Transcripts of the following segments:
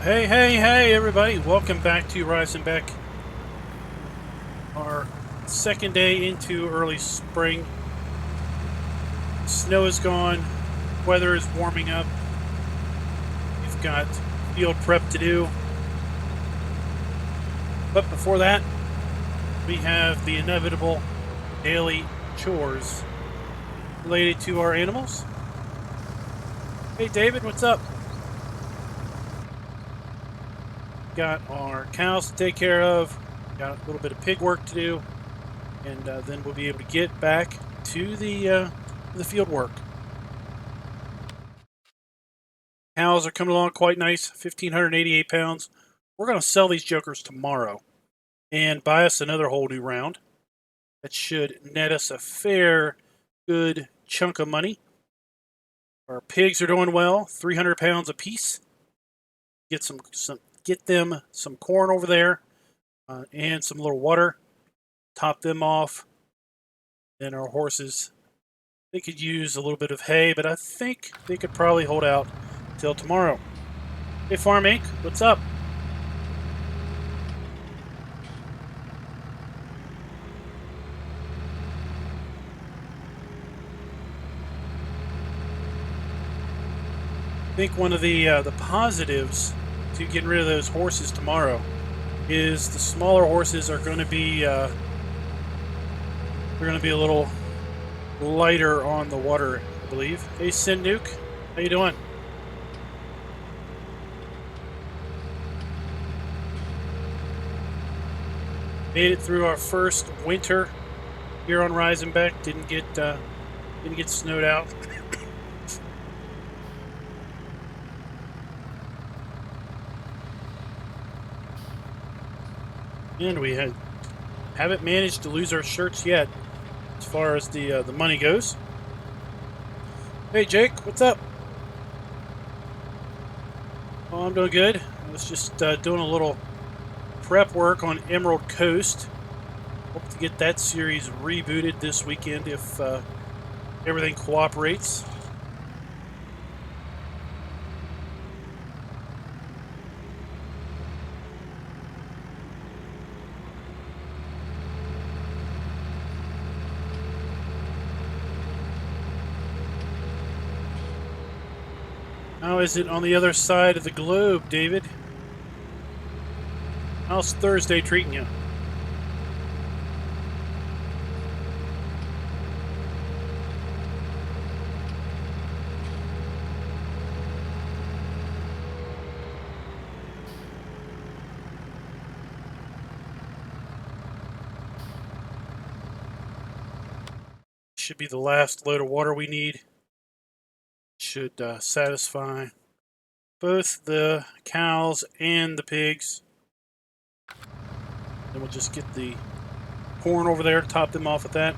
Hey, everybody. Welcome back to Riesenbeck. Our second day into early spring. Snow is gone. Weather is warming up. We've got field prep to do. But before that, we have the inevitable daily chores related to our animals. Hey, David, what's up? Got our cows to take care of. Got a little bit of pig work to do. And then we'll be able to get back to the field work. Cows are coming along quite nice, 1,588 pounds. We're going to sell these jokers tomorrow and buy us another whole new round. That should net us a fair, good chunk of money. Our pigs are doing well, 300 pounds apiece. Get them some corn over there and some little water. Top them off. Then our horses, they could use a little bit of hay, but I think they could probably hold out till tomorrow. Hey, Farm Inc., what's up? I think one of the positives to getting rid of those horses tomorrow is the smaller horses are going to be they're going to be a little lighter on the water, I believe. Hey, Sinduke, how you doing? Made it through our first winter here on Riesenbeck. Didn't get snowed out. And we haven't managed to lose our shirts yet, as far as the money goes. Hey, Jake, what's up? Oh, I'm doing good. I was just doing a little prep work on Emerald Coast. Hope to get that series rebooted this weekend if everything cooperates. How is it on the other side of the globe, David? How's Thursday treating you? Should be the last load of water we need. Should satisfy both the cows and the pigs. Then we'll just get the corn over there, top them off with that.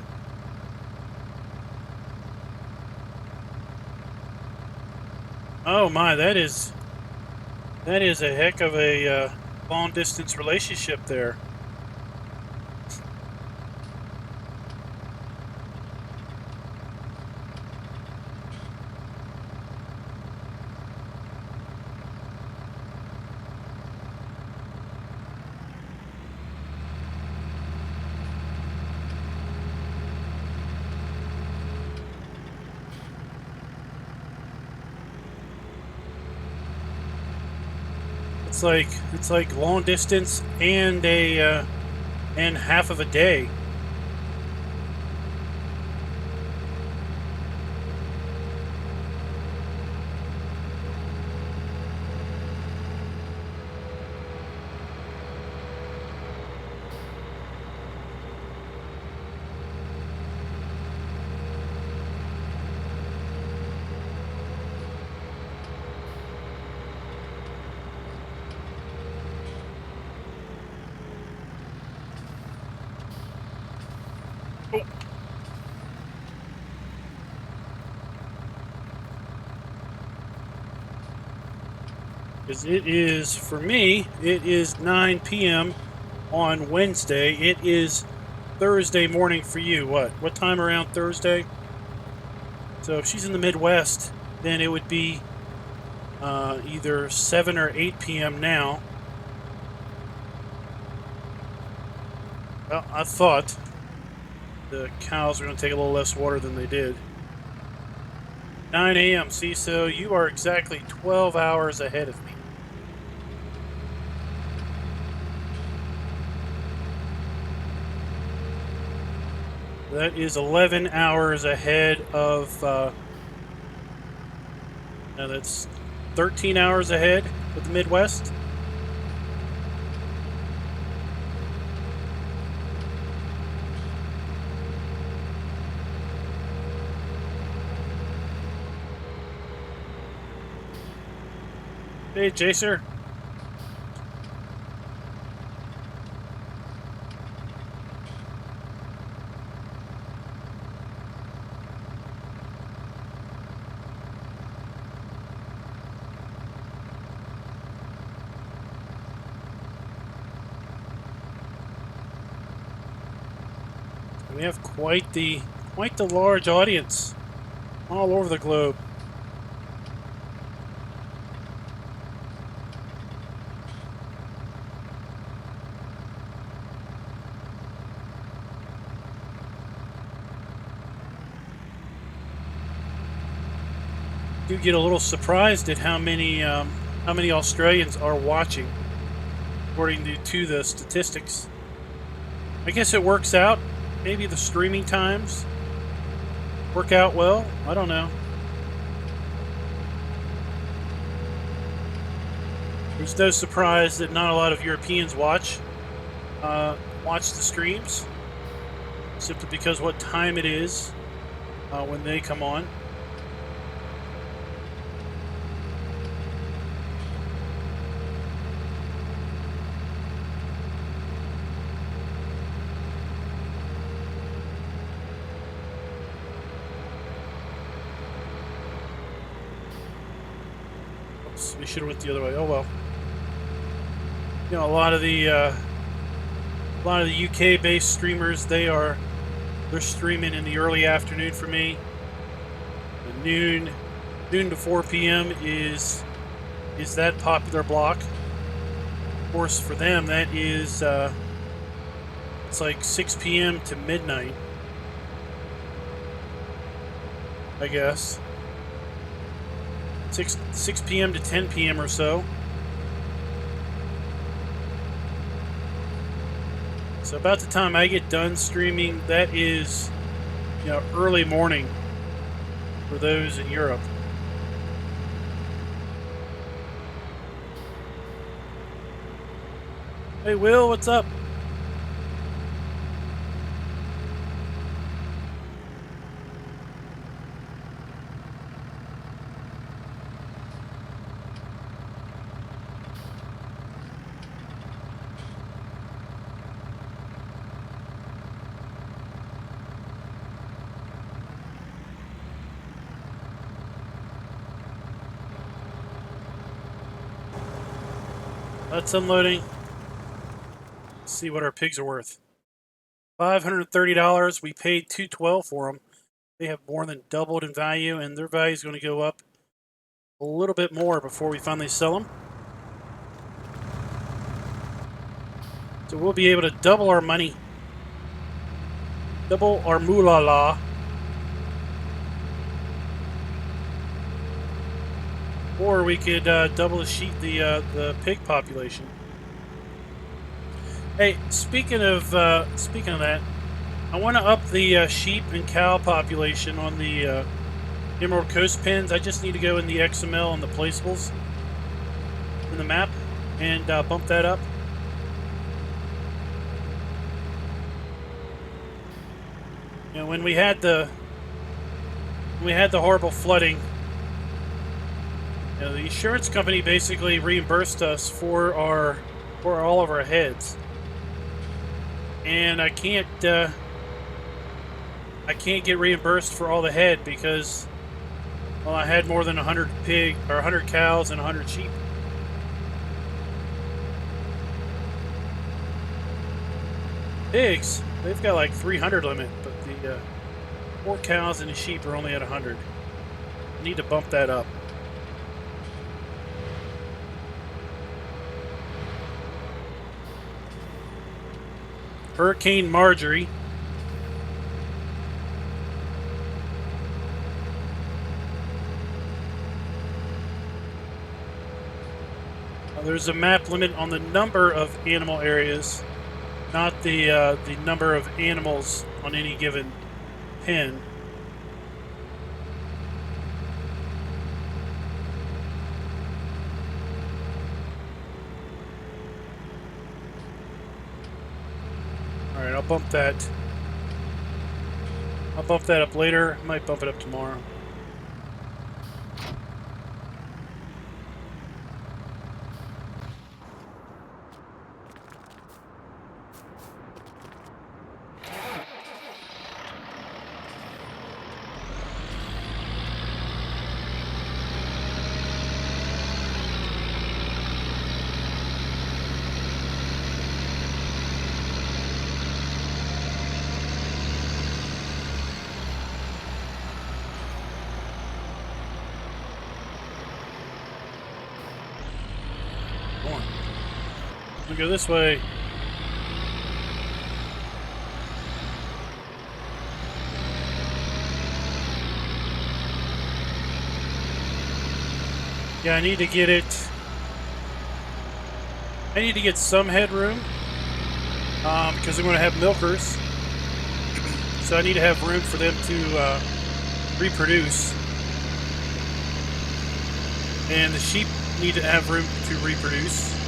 Oh my, that is a heck of a long distance relationship there. It's like long distance and and half of a day. Oh. Because it is, for me, it is 9 p.m. on Wednesday. It is Thursday morning for you. What time around Thursday? So if she's in the Midwest, then it would be either 7 or 8 p.m. now. Well, I thought the cows were going to take a little less water than they did. 9 a.m. See, so you are exactly 12 hours ahead of me. That is 11 hours ahead of. No, that's 13 hours ahead of the Midwest. Hey, Jacer. We have quite the large audience all over the globe. Do get a little surprised at how many Australians are watching, according to the statistics. I guess it works out. Maybe the streaming times work out well. I don't know. There's no surprise that not a lot of Europeans watch the streams, simply because what time it is when they come on. Oops, we should have went the other way. Oh well. You know, a lot of the UK-based streamers, they're streaming in the early afternoon for me. The noon to 4 p.m. is that popular block. Of course, for them, that is it's like 6 p.m. to midnight, I guess. 6 p.m. to 10 p.m. or so. So about the time I get done streaming, that is, you know, early morning for those in Europe. Hey, Will, what's up? That's unloading. Let's see what our pigs are worth. $530. We paid $212 for them. They have more than doubled in value, and their value is going to go up a little bit more before we finally sell them. So we'll be able to double our money, double our moolah. Or we could double the pig population. Hey, speaking of that, I want to up the sheep and cow population on the Emerald Coast pens. I just need to go in the XML and the placeables in the map and bump that up. You know, when we had the horrible flooding, you know, the insurance company basically reimbursed us for all of our heads, and I can't get reimbursed for all the head because, well, I had more than 100 cows and 100 sheep. Pigs, they've got like 300 limit, but the 4 cows and the sheep are only at 100. I need to bump that up. Hurricane Marjorie. There's a map limit on the number of animal areas, not the number of animals on any given pen. All right, I'll bump that. I'll bump that up later. I might bump it up tomorrow. We'll go this way. Yeah, I need to get it. I need to get some headroom because I'm going to have milkers. So I need to have room for them to reproduce. And the sheep need to have room to reproduce.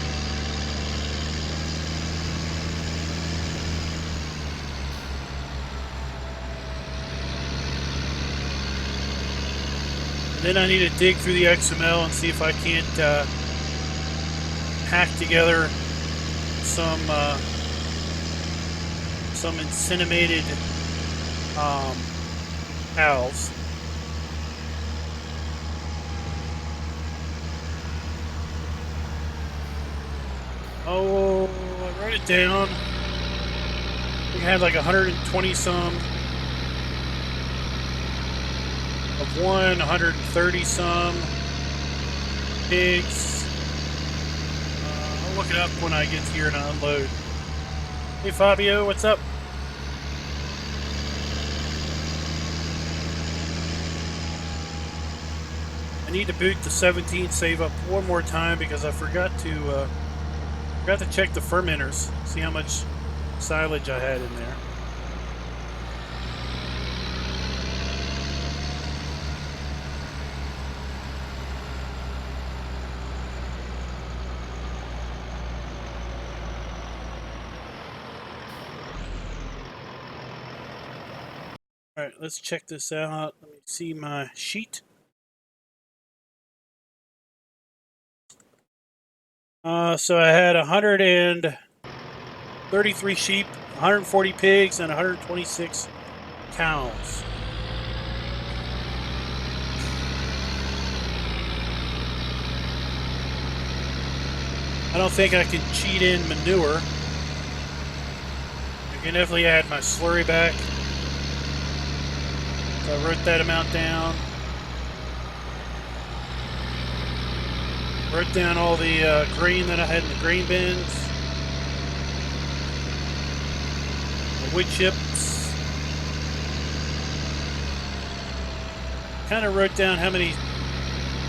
Then I need to dig through the XML and see if I can't hack together some incinerated cows. Oh, I wrote it down. We had like 120 some. Of 130 some pigs. I'll look it up when I get here and I unload. Hey Fabio, what's up? I need to boot the 17 save up one more time because I forgot to check the fermenters, see how much silage I had in there. All right, let's check this out. Let me see my sheet. So I had 133 sheep, 140 pigs, and 126 cows. I don't think I can cheat in manure. I can definitely add my slurry back. So I wrote that amount down. Wrote down all the grain that I had in the grain bins. The wood chips. Kind of wrote down how many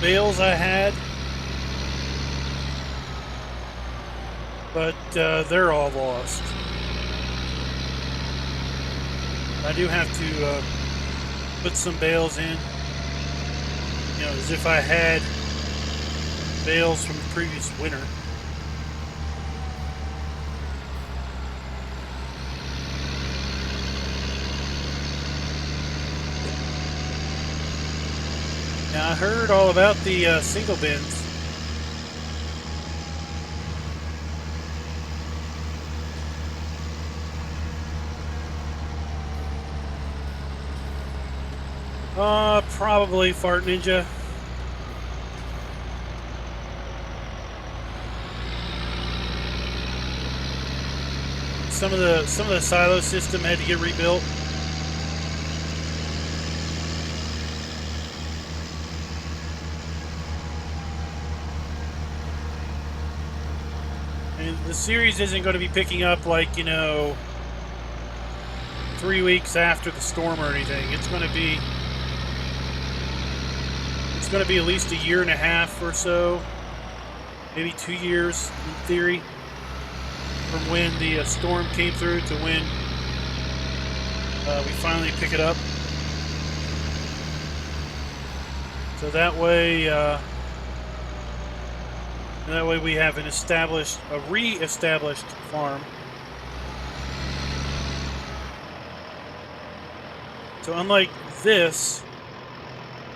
bales I had. But they're all lost. I do have to put some bales in, you know, as if I had bales from the previous winter. Now I heard all about the single bins. Probably Fart Ninja. Some of the silo system had to get rebuilt. And the series isn't going to be picking up like, you know, 3 weeks after the storm or anything. It's going to be at least a year and a half or so, maybe 2 years in theory, from when the storm came through to when we finally pick it up. So that way we have a re-established farm. So unlike this,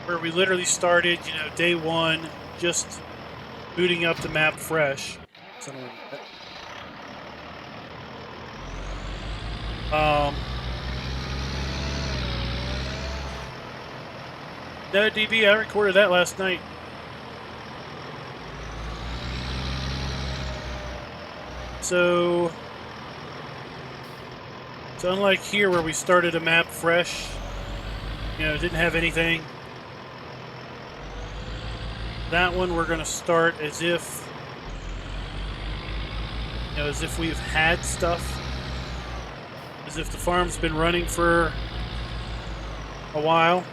where we literally started, day one, just booting up the map fresh. No, DB, I recorded that last night. So unlike here where we started a map fresh, didn't have anything. That one we're going to start as if we've had stuff, as if the farm's been running for a while.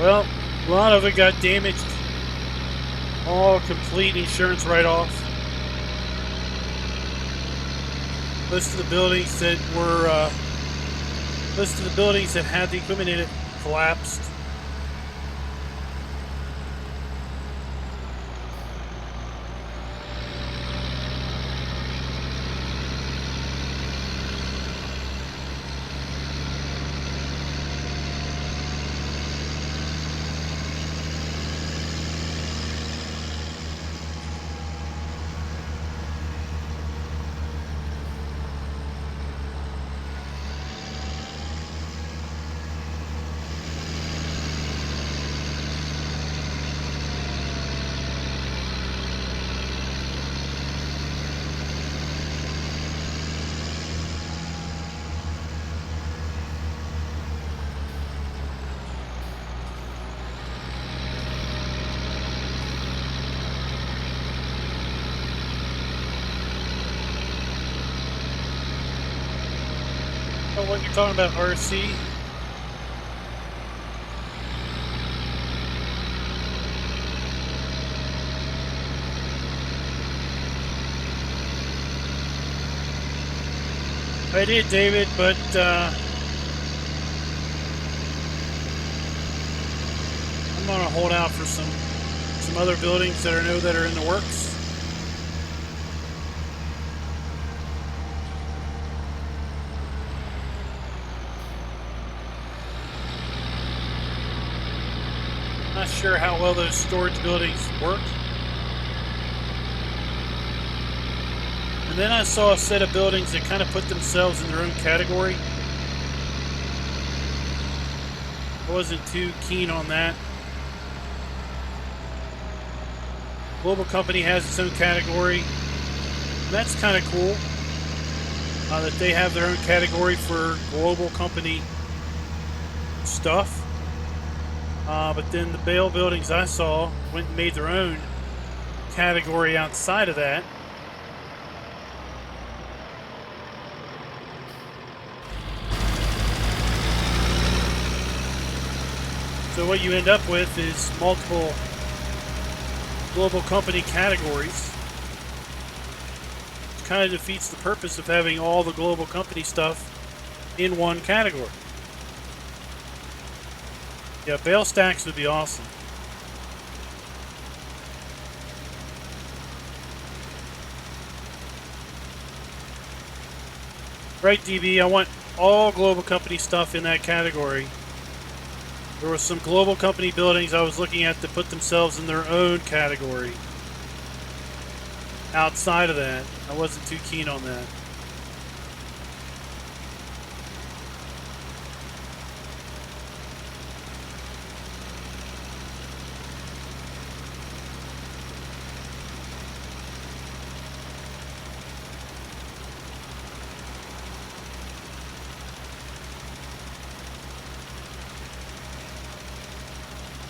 Well, a lot of it got damaged. All complete insurance write-off. Most of the buildings that had the equipment in it collapsed. What you're talking about, RC? I did, David, but I'm gonna hold out for some other buildings that I know that are in the works. Not sure how well those storage buildings work. And then I saw a set of buildings that kind of put themselves in their own category. I wasn't too keen on that. Global Company has its own category. And that's kind of cool that they have their own category for Global Company stuff. But then the Bale buildings I saw went and made their own category outside of that. So what you end up with is multiple Global Company categories. It kind of defeats the purpose of having all the Global Company stuff in one category. Yeah, bale stacks would be awesome. Right, DB, I want all Global Company stuff in that category. There were some Global Company buildings I was looking at that put themselves in their own category. Outside of that, I wasn't too keen on that.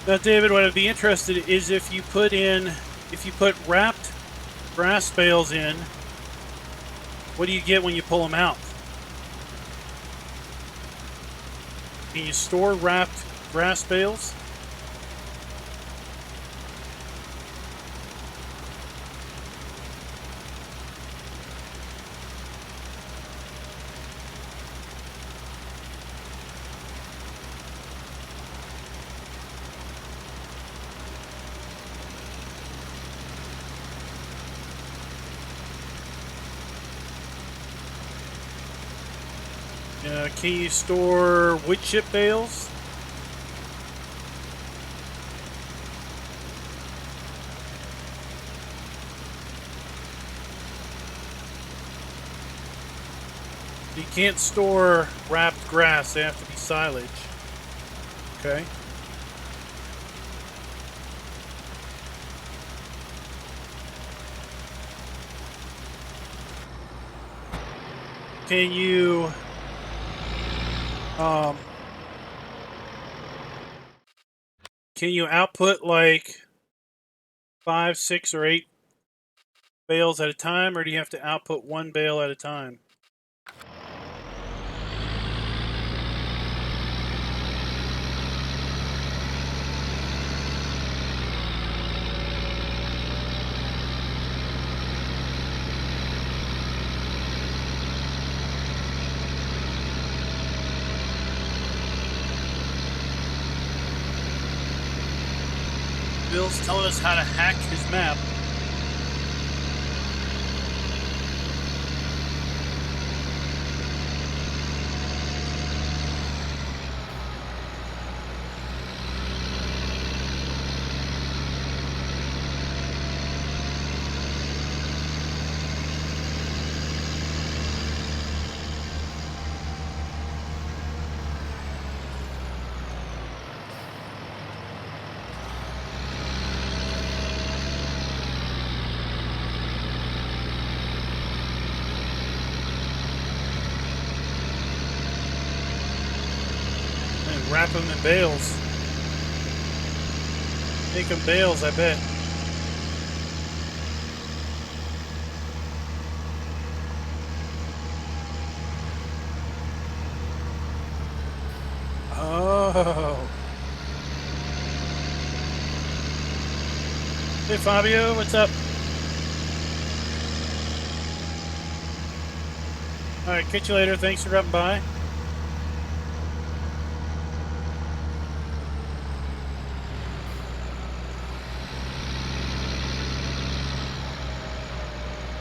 Now, David, what I'd be interested is if you put wrapped grass bales in, what do you get when you pull them out? Can you store wrapped grass bales? Can you store wood chip bales? You can't store wrapped grass. They have to be silage. Okay. Can you output like 5, 6, or 8 bales at a time, or do you have to output one bale at a time? Bill's telling us how to hack his map. And wrap them in bales. Make them bales, I bet. Oh. Hey, Fabio, what's up? All right, catch you later. Thanks for dropping by.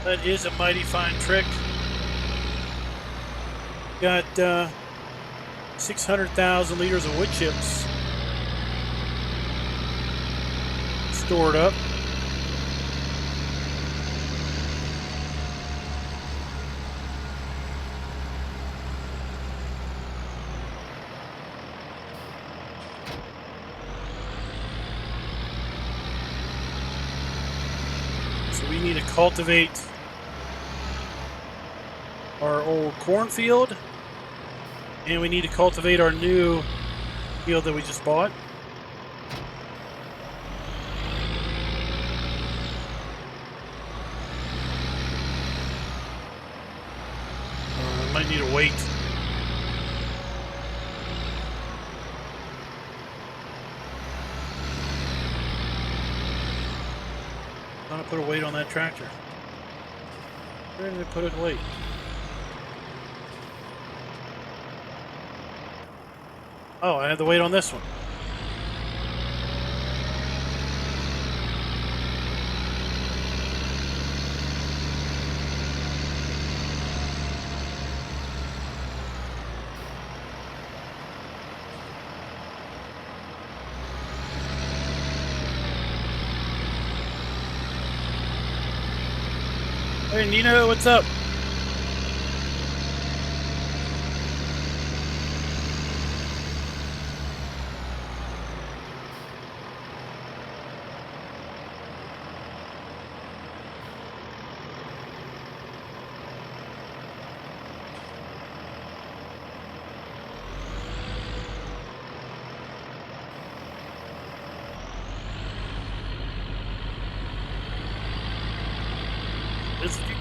That is a mighty fine trick. Got 600,000 liters of wood chips stored up. So we need to cultivate our old cornfield, and we need to cultivate our new field that we just bought. Might need to wait. I'm gonna put a weight on that tractor. Where did I put it weight? Oh, I have the weight on this one. Hey, Nino, what's up?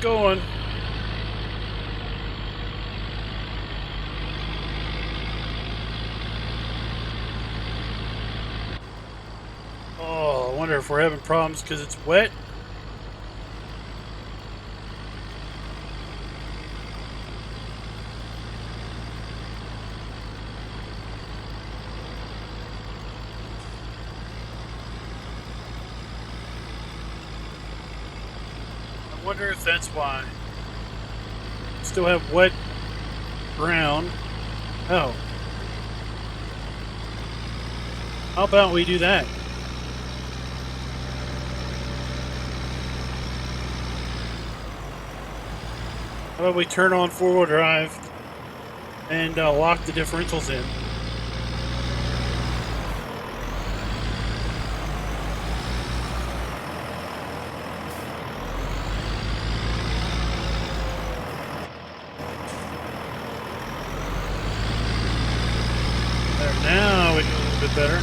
going. Oh, I wonder if we're having problems because it's wet. I wonder if that's why. Still have wet ground. Oh. How about we do that? How about we turn on four-wheel drive and lock the differentials in? There, now we do a little bit better.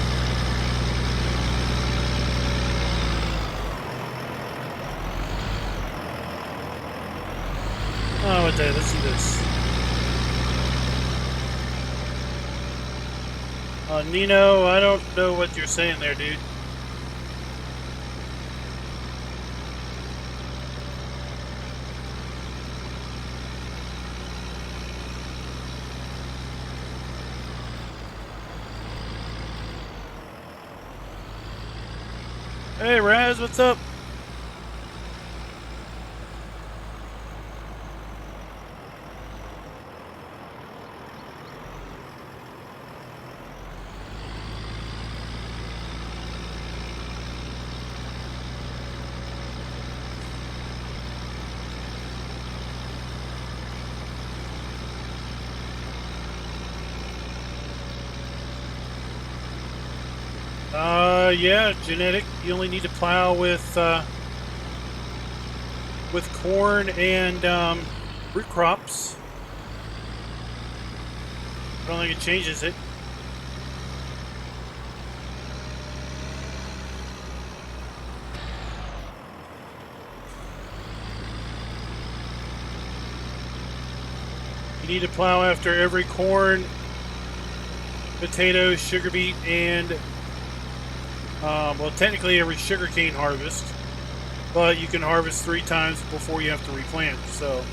Oh, what day? Let's do this. Nino, I don't know what you're saying there, dude. Hey, Raz, what's up? Yeah, genetic. You only need to plow with corn and root crops. I don't think it changes it. You need to plow after every corn, potato, sugar beet, and well, technically every sugarcane harvest, but you can harvest 3 times before you have to replant. So,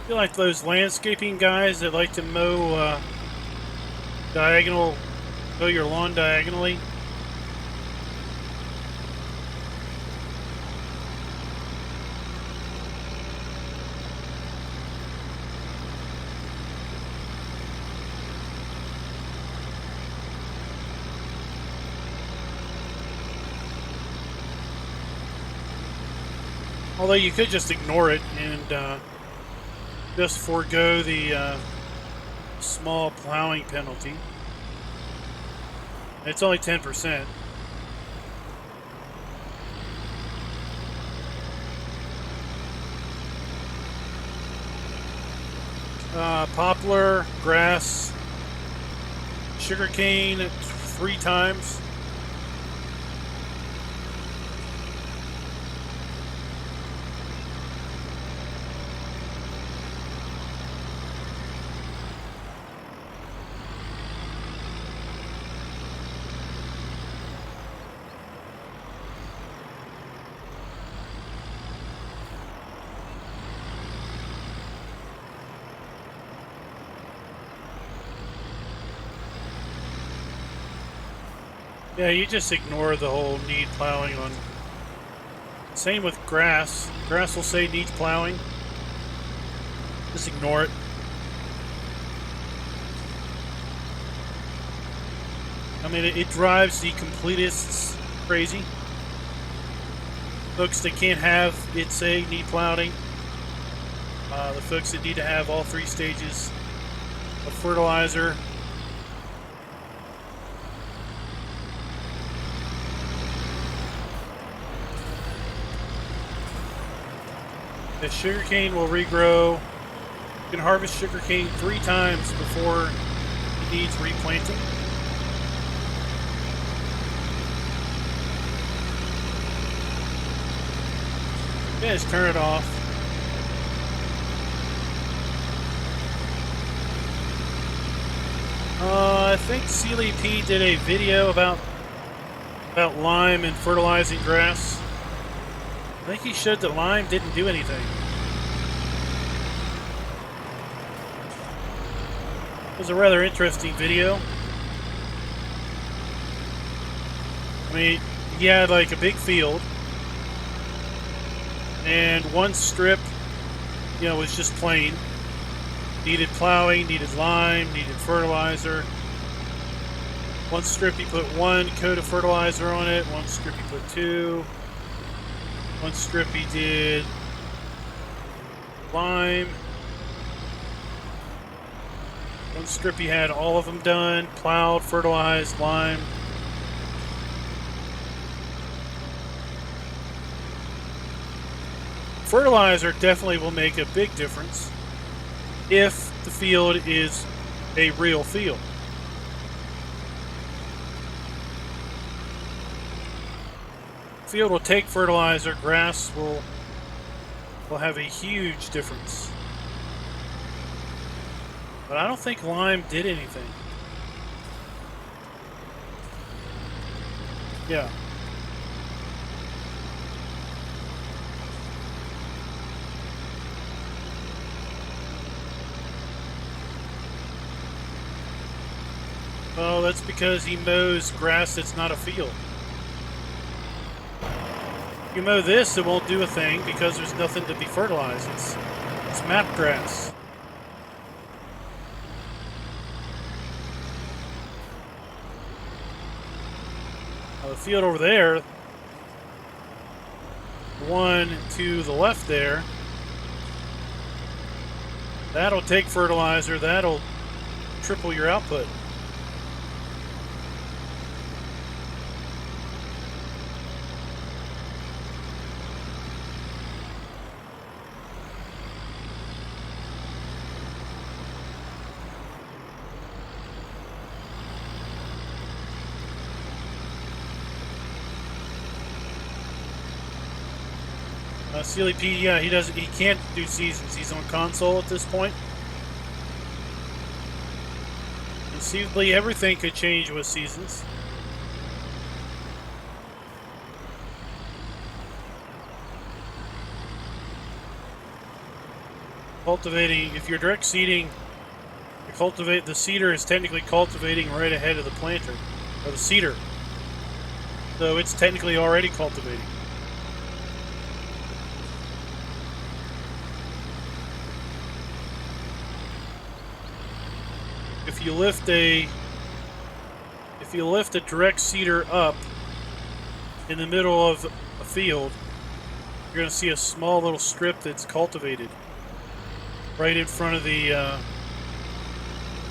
I feel like those landscaping guys that like to mow mow your lawn diagonally. Although you could just ignore it and just forego the small plowing penalty. It's only 10%. Poplar, grass, sugarcane 3 times. Yeah, you just ignore the whole need plowing on. Same with grass. Grass will say needs plowing. Just ignore it. I mean, it drives the completists crazy. Folks that can't have it say need plowing. The folks that need to have all 3 stages of fertilizer. The sugarcane will regrow. You can harvest sugarcane 3 times before it needs replanting. Yeah, just turn it off. I think Sealy P did a video about lime and fertilizing grass. I think he showed that lime didn't do anything. It was a rather interesting video. I mean, he had like a big field, and one strip, you know, was just plain. Needed plowing, needed lime, needed fertilizer. One strip he put 1 coat of fertilizer on it, one strip he put 2. One strip he did lime. One strip he had all of them done, plowed, fertilized, lime. Fertilizer definitely will make a big difference if the field is a real field. Field will take fertilizer, grass will have a huge difference. But I don't think lime did anything. Yeah. Well, that's because he mows grass that's not a field. If you mow this, it won't do a thing because there's nothing to be fertilized. It's map grass. Now the field over there, the one to the left there, that'll take fertilizer, that'll triple your output. Sealy P, yeah, he can't do seasons. He's on console at this point. Conceivably, everything could change with seasons. Cultivating, if you're direct seeding, the seeder is technically cultivating right ahead of the planter, or the seeder. So it's technically already cultivating. If you lift a direct seeder up in the middle of a field, you're going to see a small little strip that's cultivated right in front of the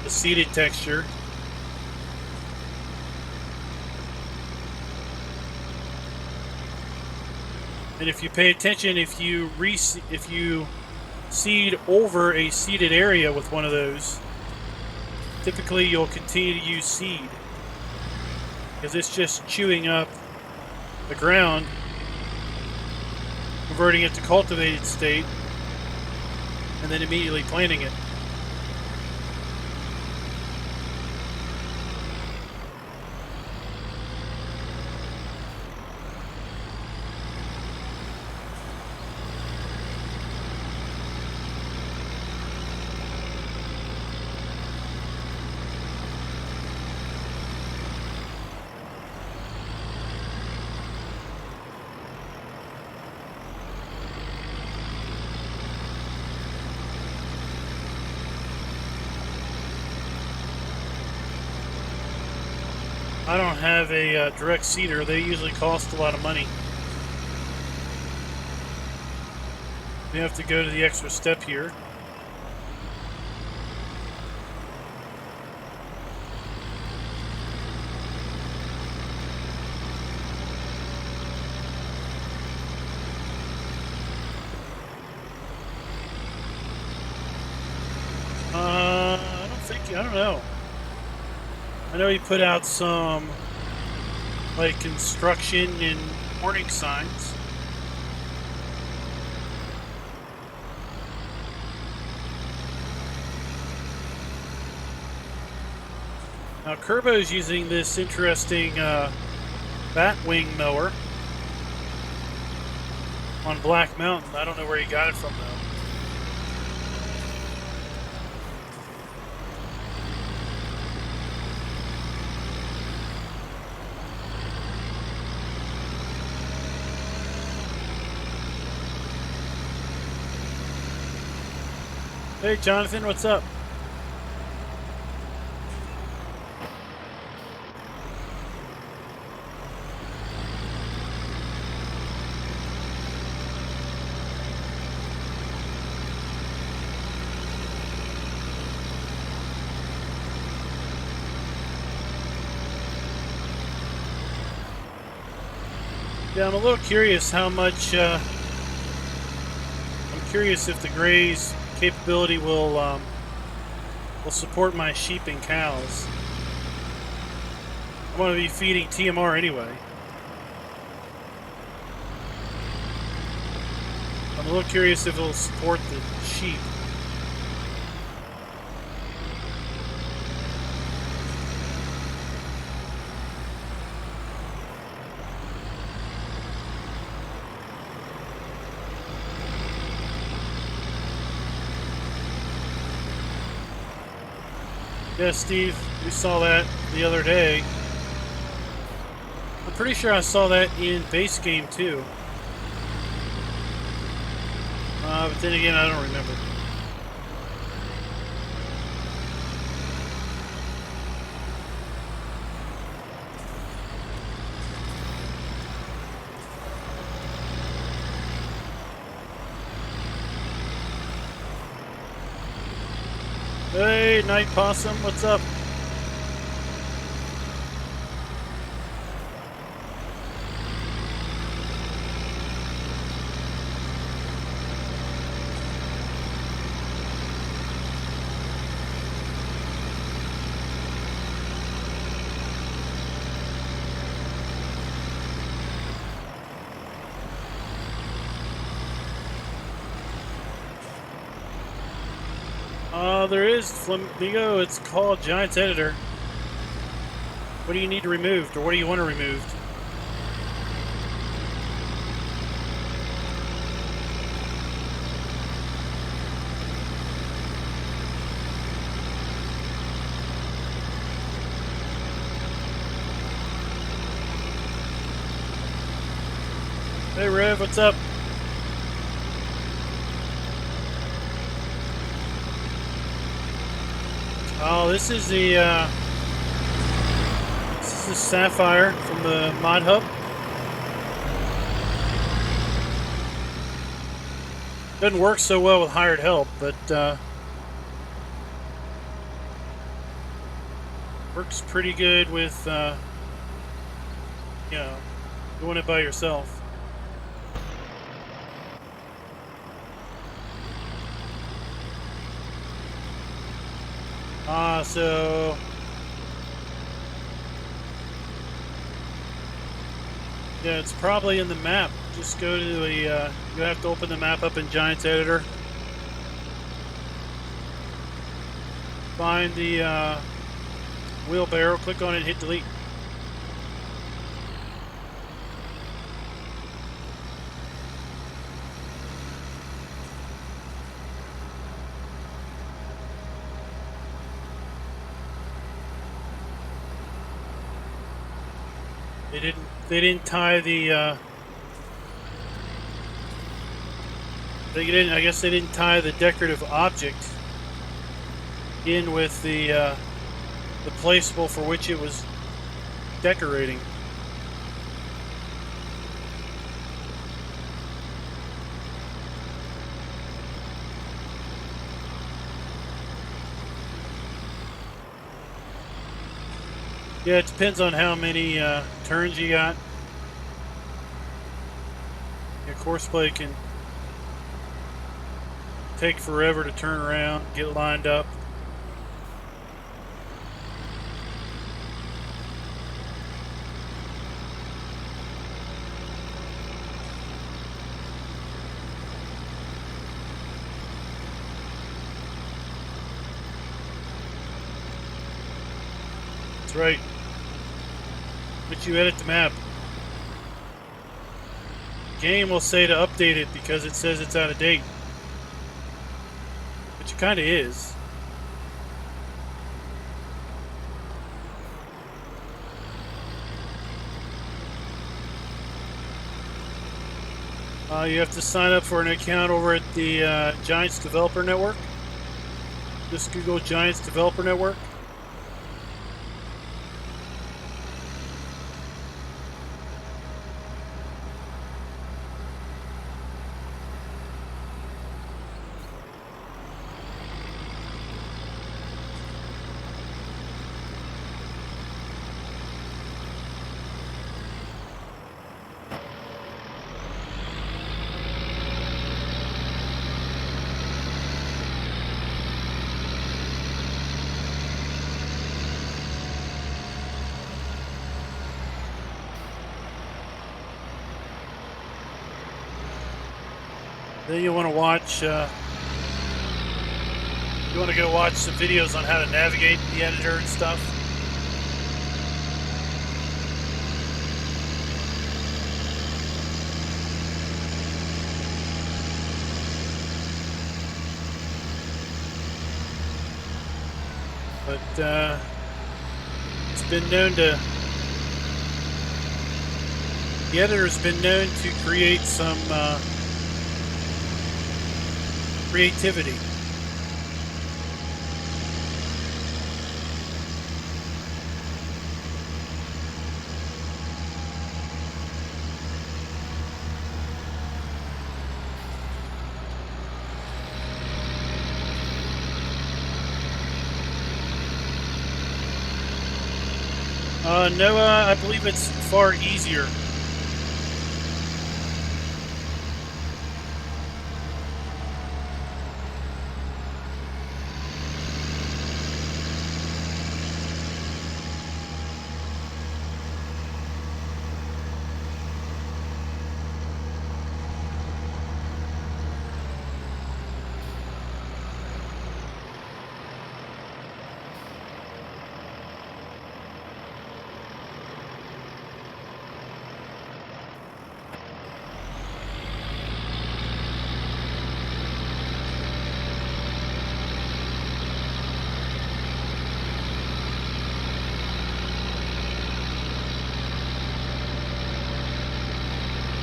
seeded texture. And if you pay attention, if you seed over a seeded area with one of those, typically you'll continue to use seed because it's just chewing up the ground, converting it to cultivated state, and then immediately planting it. I don't have a direct seeder. They usually cost a lot of money. We have to go to the extra step here. I don't know. I know he put out some like construction and warning signs. Now Kerbo's using this interesting batwing mower on Black Mountain. I don't know where he got it from though. Hey Jonathan, what's up? Yeah, I'm a little curious how much. I'm curious if the Gray's capability will support my sheep and cows. I'm going to be feeding TMR anyway. I'm a little curious if it'll support the sheep. Yeah, Steve, we saw that the other day. I'm pretty sure I saw that in base game too. But then again, I don't remember. Hey, Night Possum, what's up? There is Flamingo. It's called Giants Editor. What do you need removed, or what do you want removed? Hey Rev, what's up? Oh, this is the Sapphire from the Mod Hub. Doesn't work so well with hired help, but works pretty good with you know, doing it by yourself. So yeah, it's probably in the map. Just go to the, you have to open the map up in Giants Editor. Find the wheelbarrow, click on it, and hit delete. They didn't tie the I guess they didn't tie the decorative object in with the placeable for which it was decorating. Yeah, it depends on how many turns you got. Your courseplay can take forever to turn around, get lined up. That's right. But you edit the map. The game will say to update it because it says it's out of date. Which it kind of is. You have to sign up for an account over at the Giants Developer Network. Just Google Giants Developer Network. Then you want to watch. You want to go watch some videos on how to navigate the editor and stuff. But it's been known to. The editor's been known to create some creativity. No, I believe it's far easier.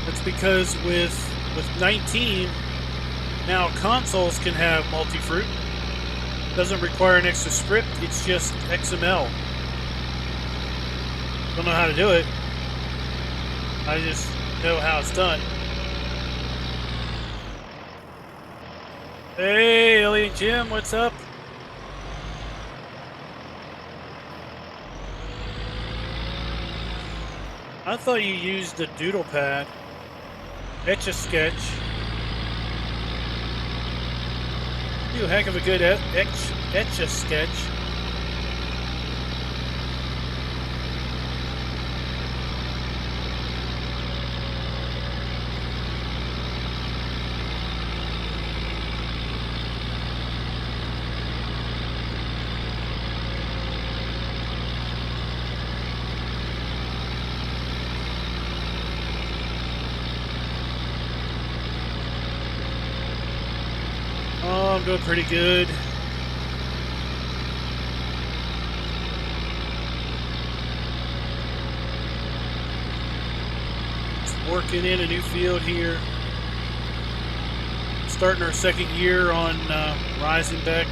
That's because with 19, now consoles can have multi-fruit. Doesn't require an extra script, it's just XML. Don't know how to do it. I just know how it's done. Hey, Ellie and Jim, what's up? I thought you used the doodle pad. Etch-a-Sketch. You heck of a good Etch-a-Sketch. I'm doing pretty good. Just working in a new field here. Starting our second year on Riesenbeck.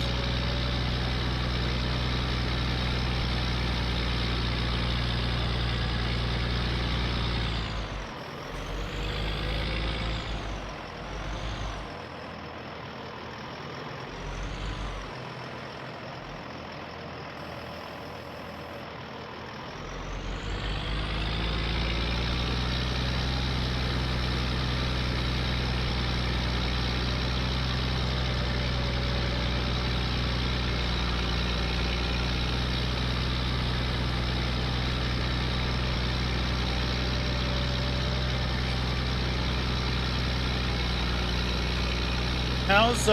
How's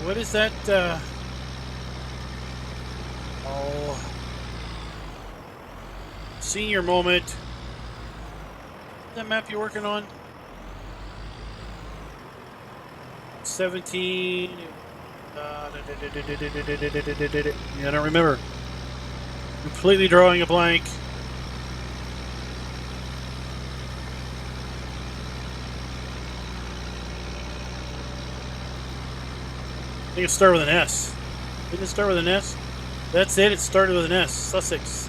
what is that Oh. Senior moment. What's that map you're working on? 17. Yeah, I don't remember. Completely drawing a blank. I think it started with an S. Didn't it start with an S? That's it. It started with an S. Sussex.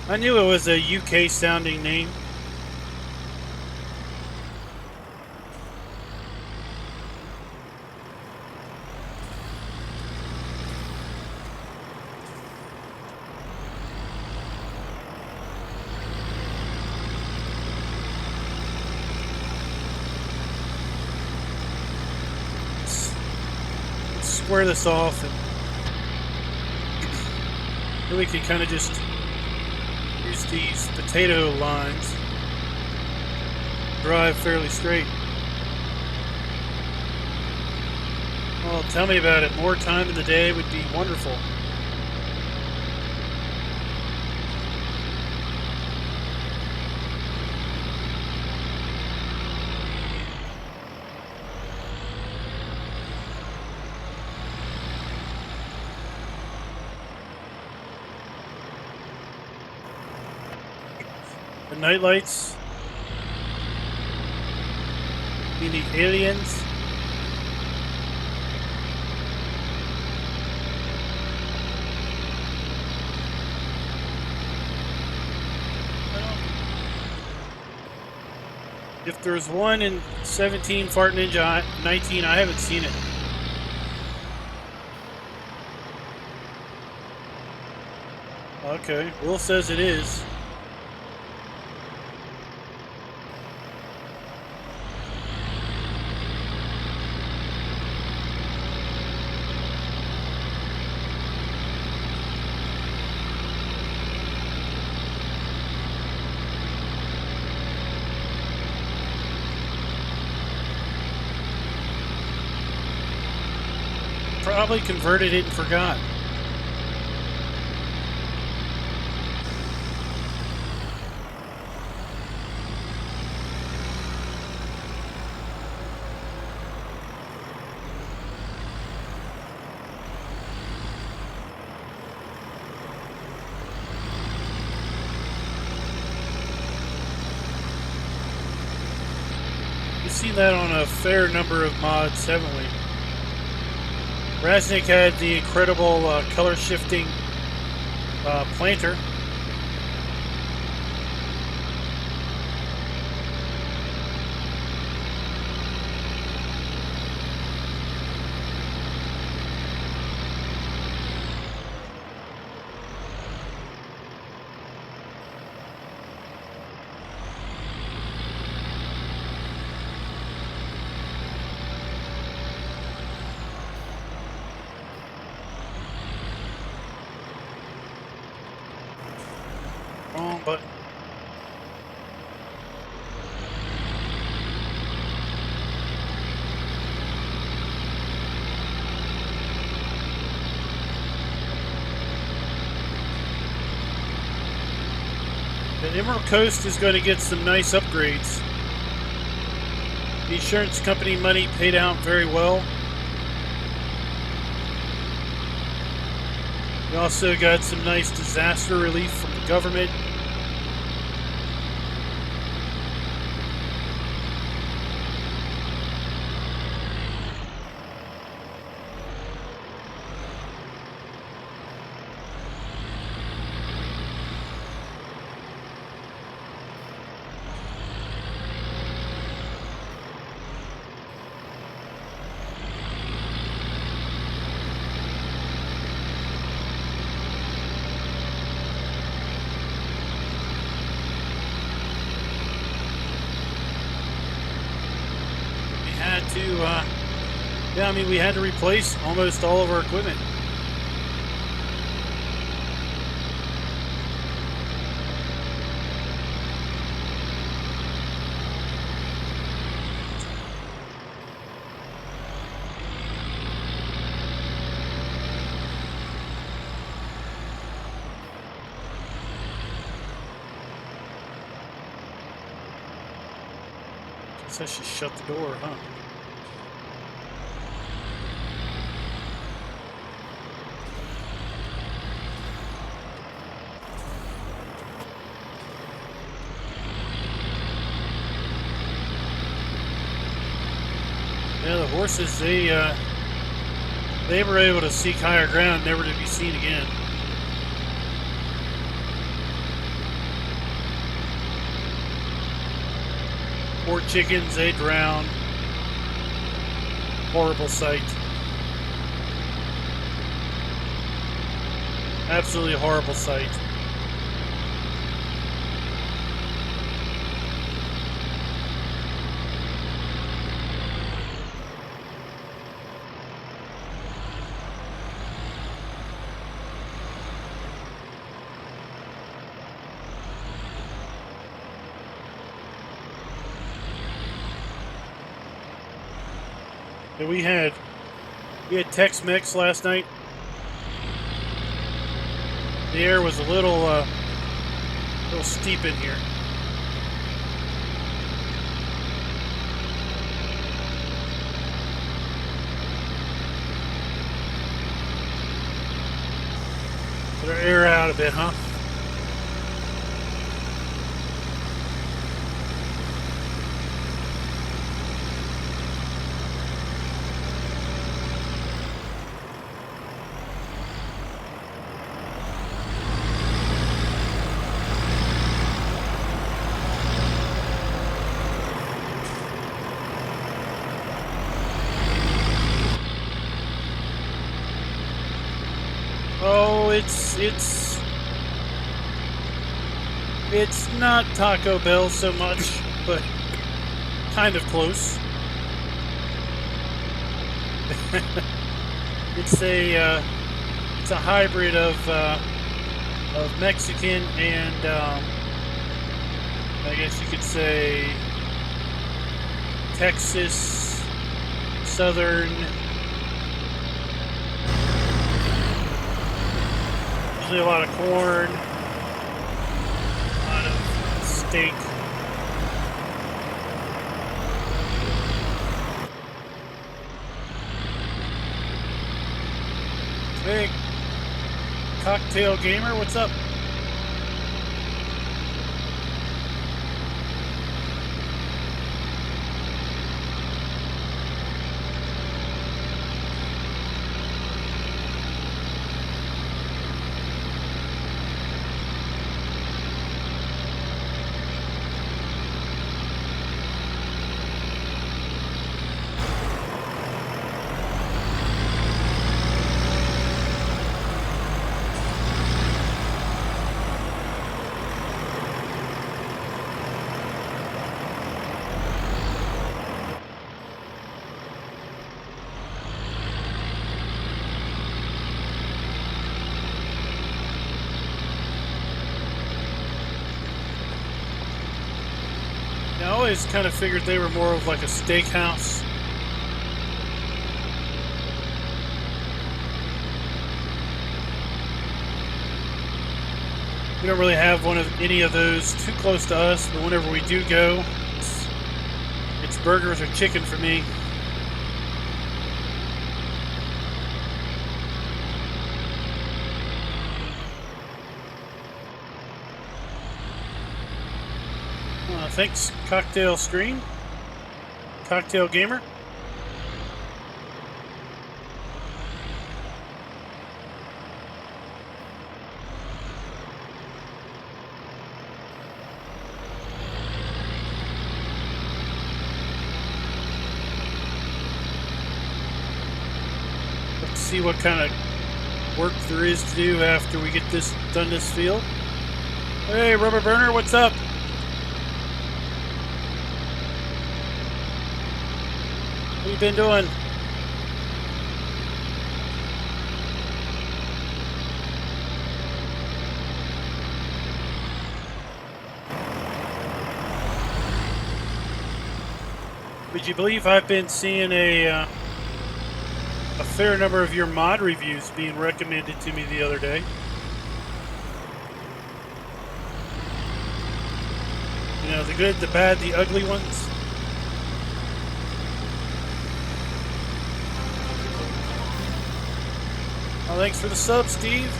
I knew it was a UK sounding name. Let's square this off, and then we can kind of just use these potato lines. Drive fairly straight. Well, tell me about it. More time in the day would be wonderful. The night lights. Mean the aliens. If there's one in 17 Fart Ninja 19, I haven't seen it. Okay, Will says it is. Probably converted it and forgot. We've seen that on a fair number of mods, haven't we? Riesenbeck had the incredible color shifting planter. Wrong button. The Emerald Coast is going to get some nice upgrades. The insurance company money paid out very well. We also got some nice disaster relief from the government. We had to replace almost all of our equipment. Guess I should shut the door, huh? Yeah, the horses, they were able to seek higher ground, never to be seen again. Poor chickens, they drowned. Horrible sight. Absolutely horrible sight. Yeah, we had Tex-Mex last night. The air was a little steep in here. Let our air out a bit, huh? Oh, it's not Taco Bell so much, but kind of close. It's a hybrid of Mexican and I guess you could say Texas, Southern. Usually a lot of corn, a lot of steak. Hey, Cocktail Gamer, what's up? I always kind of figured they were more of like a steakhouse. We don't really have any of those too close to us, but whenever we do go, it's burgers or chicken for me. Thanks, Cocktail Screen. Cocktail Gamer. Let's see what kind of work there is to do after we get done this field. Hey, Rubber Burner, what's up? What you been doing? Would you believe I've been seeing a fair number of your mod reviews being recommended to me the other day? You know, the good, the bad, the ugly ones. Oh, thanks for the sub, Steve.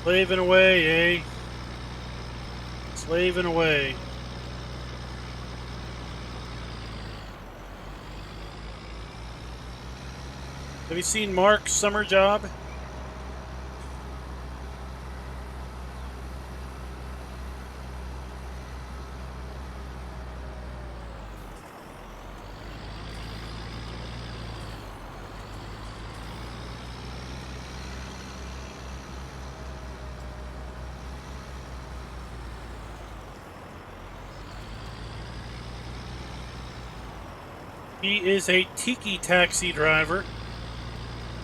Slaving away, eh? Slaving away. Have you seen Mark's summer job? He is a tiki taxi driver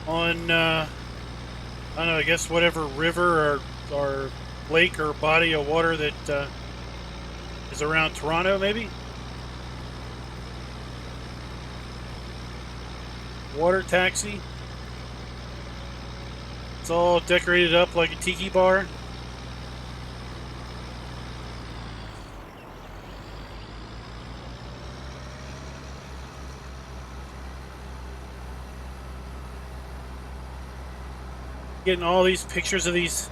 on, I don't know, I guess whatever river or lake or body of water that is around Toronto, maybe? Water taxi. It's all decorated up like a tiki bar. Getting all these pictures of these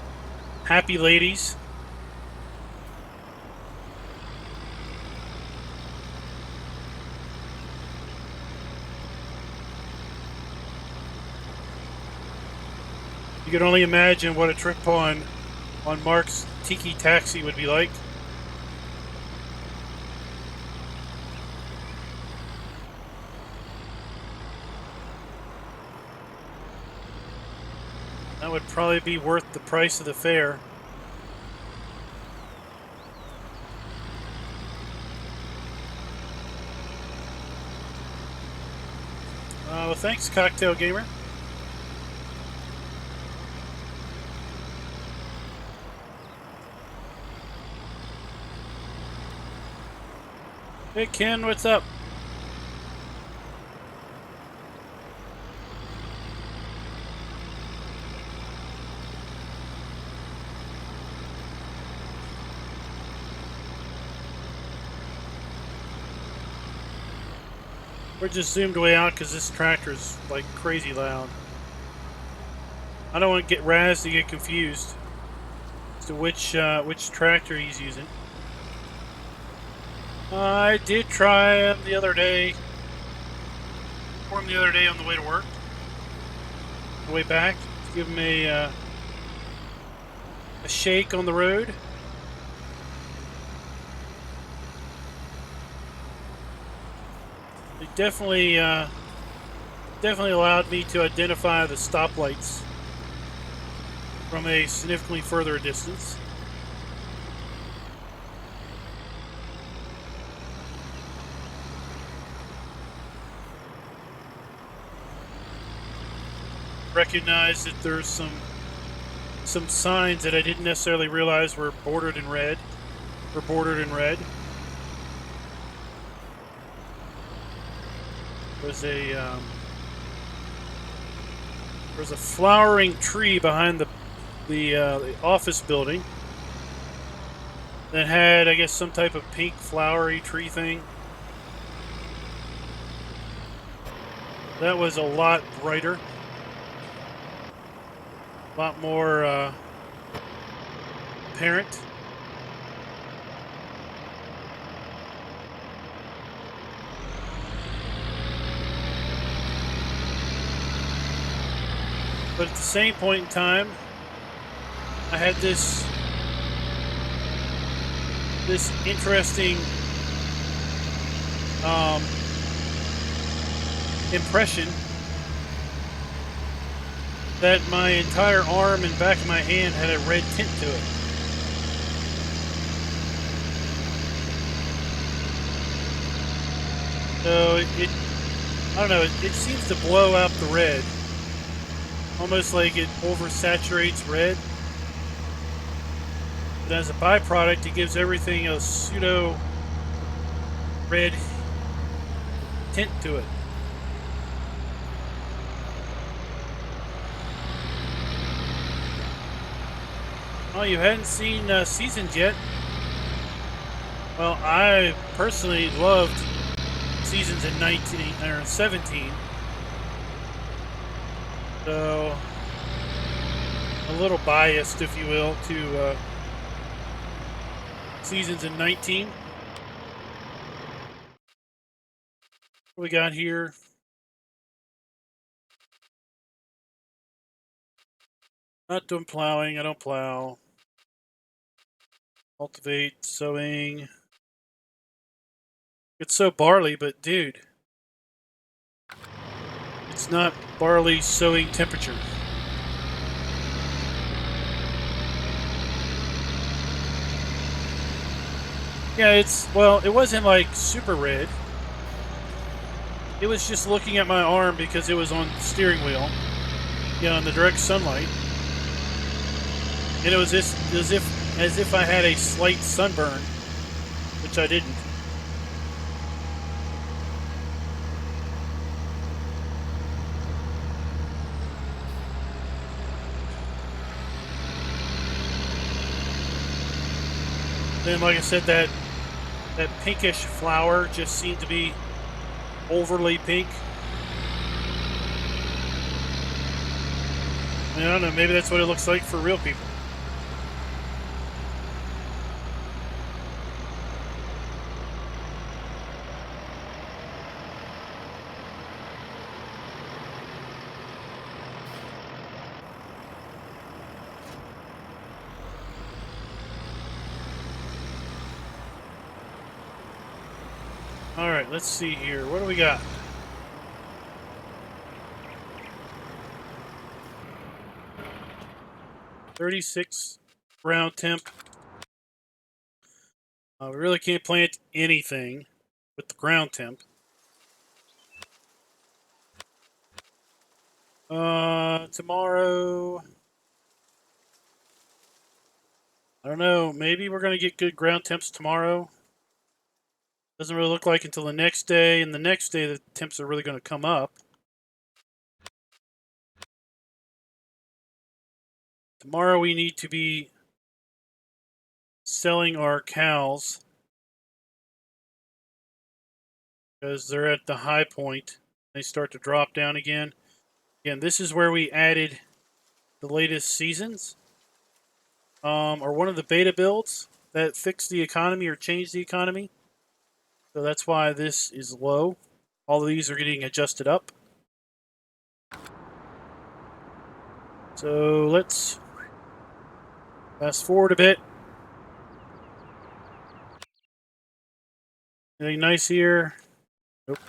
happy ladies. You can only imagine what a trip on Mark's tiki taxi would be like. That would probably be worth the price of the fare. Well, thanks, Cocktail Gamer. Hey, Ken, what's up? We're just zoomed way out because this tractor is like crazy loud. I don't want to get Raz to get confused as to which tractor he's using. I did try him the other day. For him the other day on the way to work. On the way back, to give him a shake on the road. It definitely allowed me to identify the stoplights from a significantly further distance. Recognize that there's some signs that I didn't necessarily realize were bordered in red. There's a flowering tree behind the office building that had, I guess, some type of pink flowery tree thing. That was a lot brighter. A lot more apparent. But at the same point in time, I had this interesting impression that my entire arm and back of my hand had a red tint to it. So I don't know, it seems to blow out the red. Almost like it oversaturates red. But as a byproduct, it gives everything a pseudo red tint to it. Oh, you hadn't seen Seasons yet? Well, I personally loved Seasons in 19 or 17. So, a little biased, if you will, to Seasons in 19. What we got here? Not doing plowing. I don't plow. Cultivate, sowing. It's so barley, but dude, it's not barley sowing temperature. Yeah, it wasn't like super red. It was just looking at my arm because it was on the steering wheel, in the direct sunlight. And it was just as if I had a slight sunburn, which I didn't. Then, like I said, that pinkish flower just seemed to be overly pink. I don't know, maybe that's what it looks like for real people. All right, let's see here. What do we got? $36 ground temp. We really can't plant anything with the ground temp. Tomorrow, I don't know. Maybe we're going to get good ground temps tomorrow. Doesn't really look like until the next day, and the next day the temps are really going to come up. Tomorrow we need to be selling our cows because they're at the high point. They start to drop down again. Again, this is where we added the latest seasons, or one of the beta builds that fixed the economy or changed the economy. So that's why this is low. All of these are getting adjusted up. So let's fast forward a bit. Anything nice here? Nope.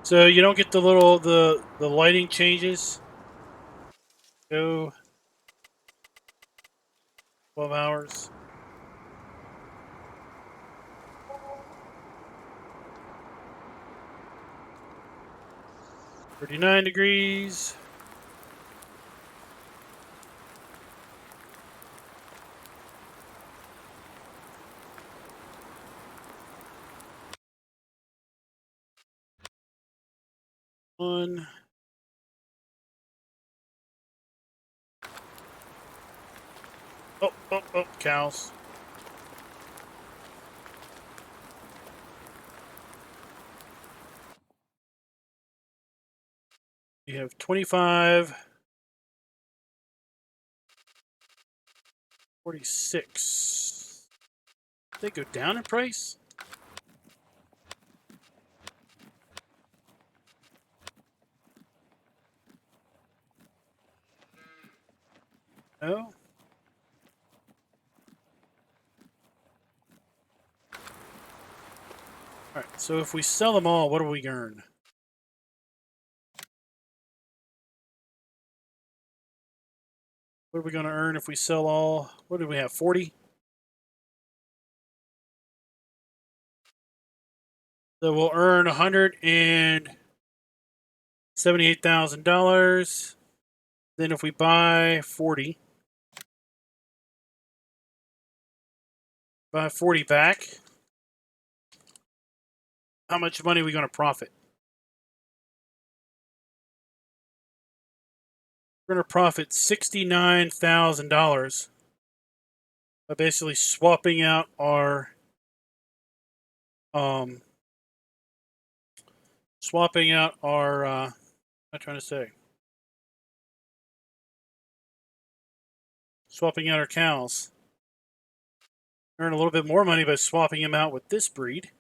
So you don't get the little the lighting changes. Go 12 hours. $39. One. Oh, cows. You have 25. 46. Did they go down in price? No. Alright, so if we sell them all, what do we earn? What are we going to earn if we sell all? What do we have? 40? So we'll earn $178,000. Then if we buy 40, buy 40 back, how much money are we going to profit? We're going to profit $69,000 by basically swapping out our what am I trying to say? Swapping out our cows. Earn a little bit more money by swapping them out with this breed.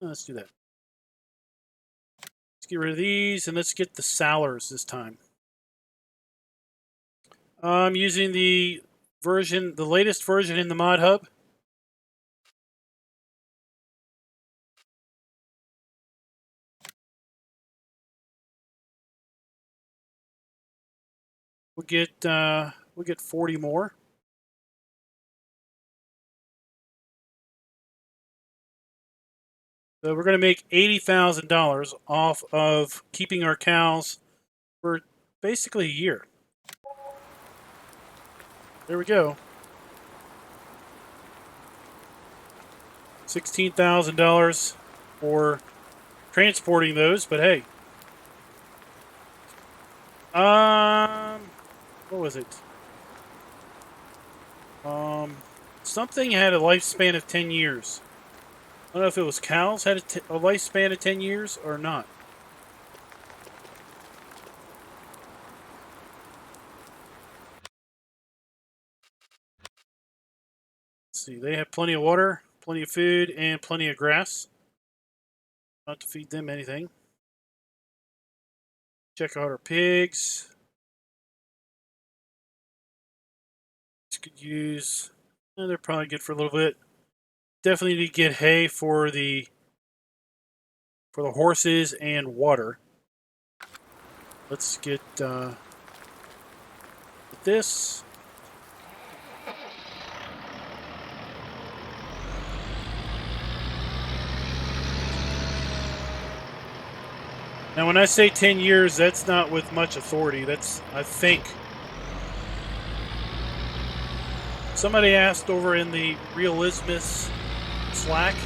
Let's do that. Let's get rid of these, and let's get the Salers this time. I'm using the latest version in the mod hub. We'll get 40 more. So we're going to make $80,000 off of keeping our cows for basically a year. There we go. $16,000 for transporting those, but hey. What was it? Something had a lifespan of 10 years. I don't know if it was cows had a lifespan of 10 years or not. Let's see, they have plenty of water, plenty of food, and plenty of grass. Not to feed them anything. Check out our pigs. This could use, they're probably good for a little bit. Definitely need to get hay for the horses and water. Let's get this. Now, when I say 10 years, that's not with much authority. That's, I think, somebody asked over in the Realismus Slack,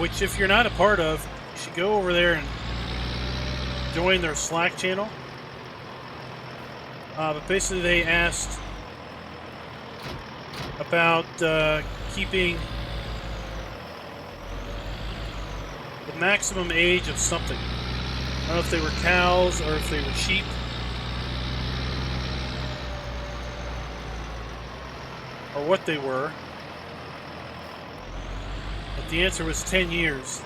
which if you're not a part of, you should go over there and join their Slack channel. But basically they asked about keeping the maximum age of something. I don't know if they were cows or if they were sheep. Or what they were. But the answer was 10 years.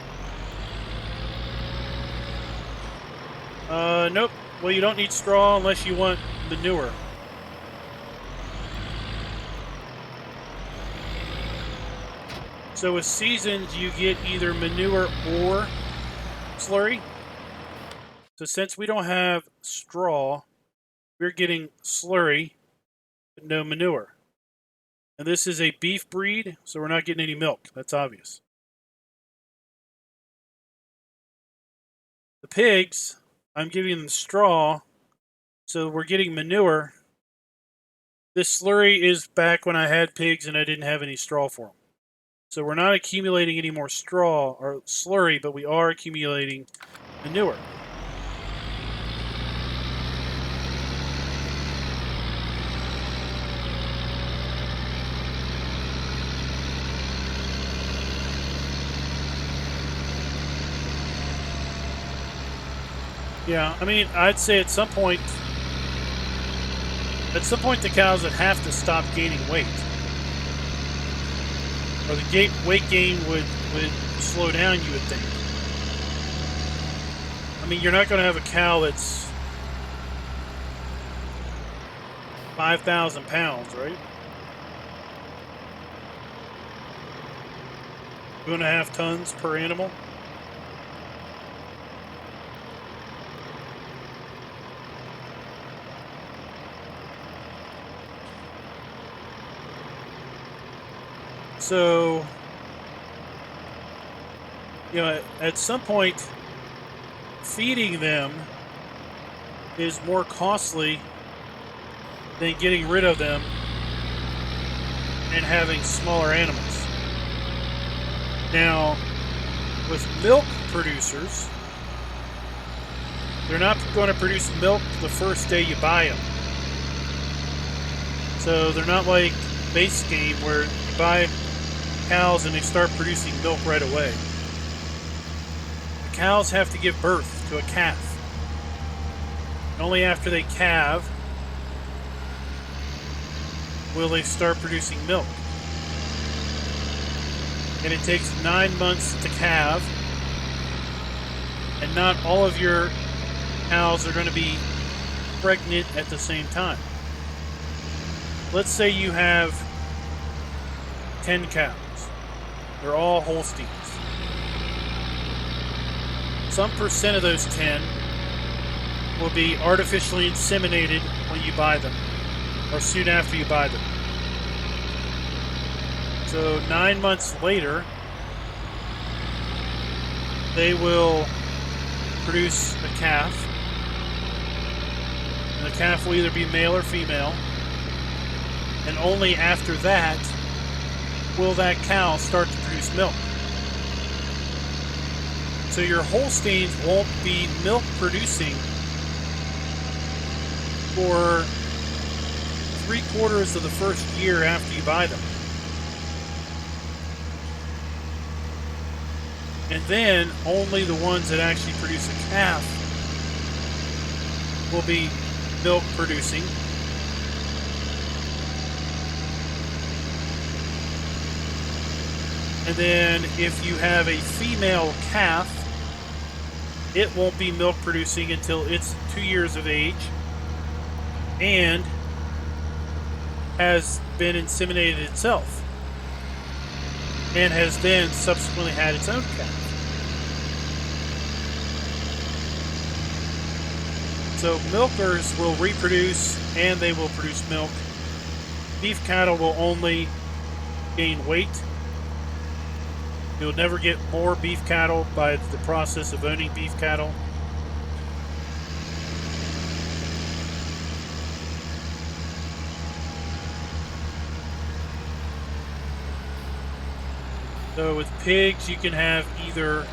Nope. Well, you don't need straw unless you want manure. So with seasons, you get either manure or slurry. So since we don't have straw, we're getting slurry, but no manure. And this is a beef breed, so we're not getting any milk. That's obvious. The pigs, I'm giving them straw, so we're getting manure. This slurry is back when I had pigs and I didn't have any straw for them. So we're not accumulating any more straw or slurry, but we are accumulating manure. Yeah, I mean, I'd say at some point the cows would have to stop gaining weight. Or the weight gain would slow down, you would think. I mean, you're not going to have a cow that's 5,000 pounds, right? 2.5 tons per animal. So, you know, at some point, feeding them is more costly than getting rid of them and having smaller animals. Now, with milk producers, they're not going to produce milk the first day you buy them. So they're not like base game where you buy cows and they start producing milk right away. The cows have to give birth to a calf. And only after they calve will they start producing milk. And it takes 9 months to calve. And not all of your cows are going to be pregnant at the same time. Let's say you have 10 cows. They're all Holsteins. Some percent of those 10 will be artificially inseminated when you buy them, or soon after you buy them. So 9 months later, they will produce a calf. And the calf will either be male or female. And only after that will that cow start to produce milk. So your Holsteins won't be milk producing for 3/4 of the first year after you buy them. And then only the ones that actually produce a calf will be milk producing. And then if you have a female calf, it won't be milk producing until it's 2 years of age and has been inseminated itself and has then subsequently had its own calf. So milkers will reproduce and they will produce milk. Beef cattle will only gain weight. You'll never get more beef cattle by the process of owning beef cattle. So with pigs, you can have either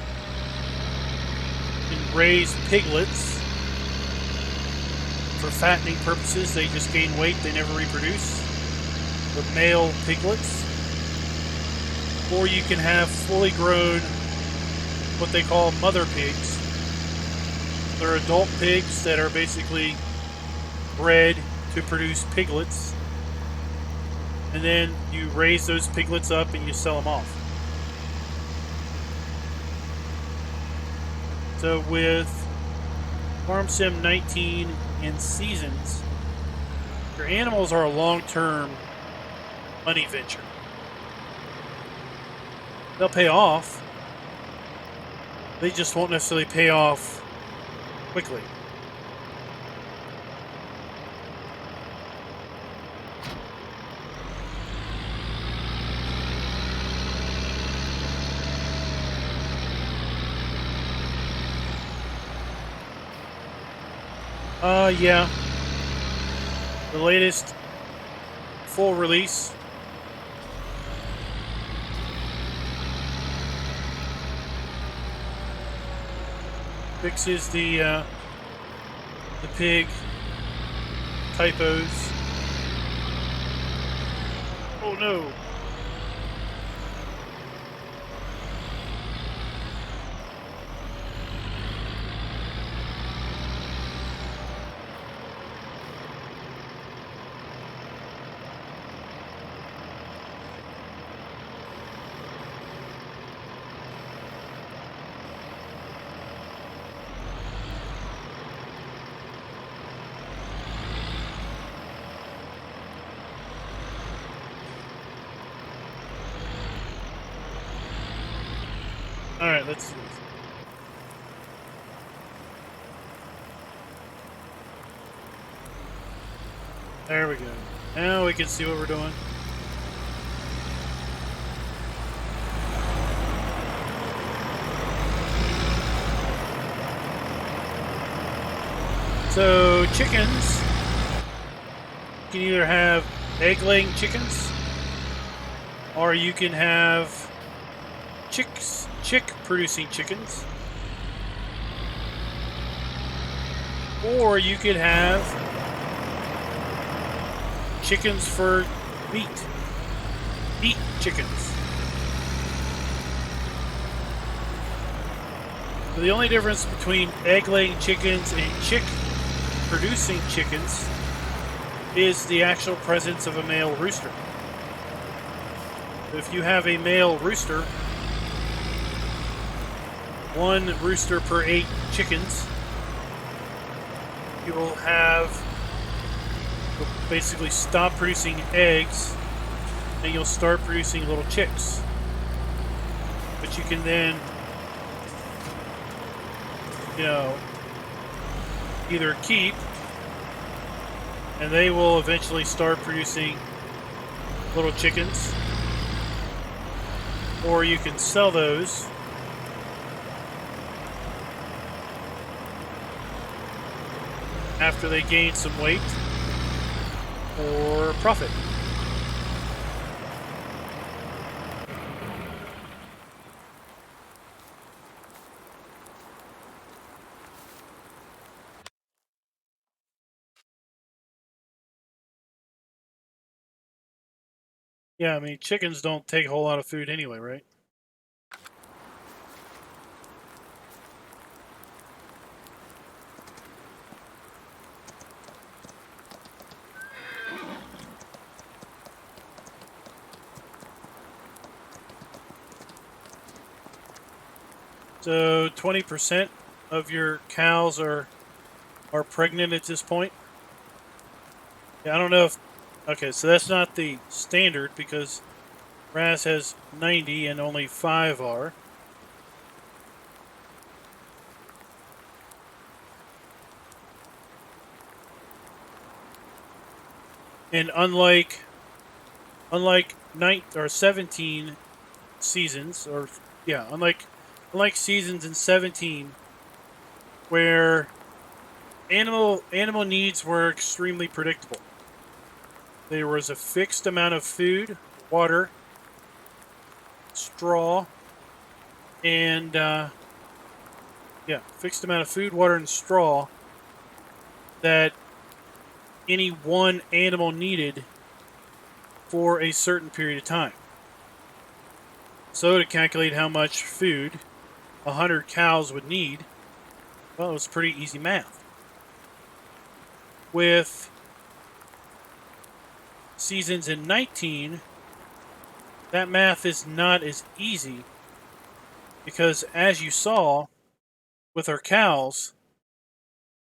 you can raise piglets for fattening purposes. They just gain weight, they never reproduce. With male piglets. Or you can have fully grown, what they call mother pigs. They're adult pigs that are basically bred to produce piglets. And then you raise those piglets up and you sell them off. So with Farm Sim 19 and Seasons, your animals are a long-term money venture. They'll pay off. They just won't necessarily pay off quickly. Yeah. The latest full release. Fixes the pig typos. Oh no. Alright, let's do this. There we go. Now we can see what we're doing. So, chickens, you can either have egg-laying chickens, or you can have producing chickens, or you could have chickens for meat chickens. So the only difference between egg-laying chickens and chick-producing chickens is the actual presence of a male rooster. If you have a male rooster, one rooster per 8 chickens, you will basically stop producing eggs and you'll start producing little chicks. But you can then, either keep, and they will eventually start producing little chickens, or you can sell those after they gain some weight for profit. Yeah, I mean, chickens don't take a whole lot of food anyway, right? So 20% of your cows are pregnant at this point. Yeah, I don't know if... Okay, so that's not the standard because Raz has 90 and only 5 are. And unlike 17 seasons, unlike seasons in 17 where animal needs were extremely predictable. There was a fixed amount of food, water, straw, and fixed amount of food, water, and straw that any one animal needed for a certain period of time. So to calculate how much food 100 cows would need, well, it was pretty easy math. With seasons in 19, that math is not as easy because, as you saw with our cows,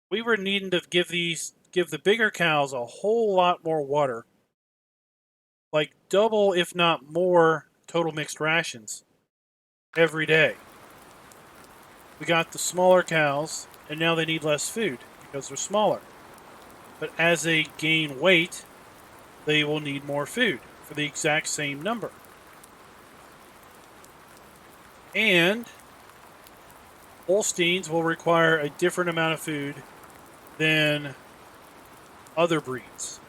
we were needing to give the bigger cows a whole lot more water, like double if not more total mixed rations every day. We got the smaller cows and now they need less food because they're smaller. But as they gain weight, they will need more food for the exact same number. And Holsteins will require a different amount of food than other breeds.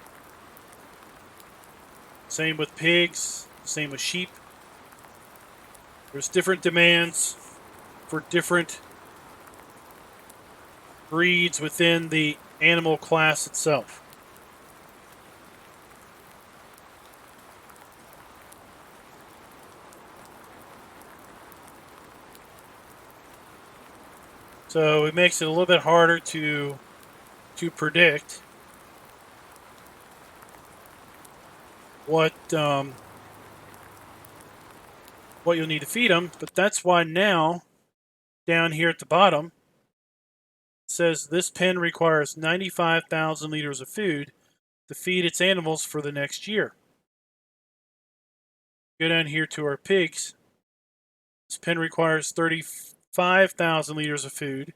Same with pigs, same with sheep. There's different demands for different breeds within the animal class itself. So it makes it a little bit harder to predict what you'll need to feed them, but that's why now down here at the bottom it says this pen requires 95,000 liters of food to feed its animals for the next year. Go down here to our pigs. This pen requires 35,000 liters of food to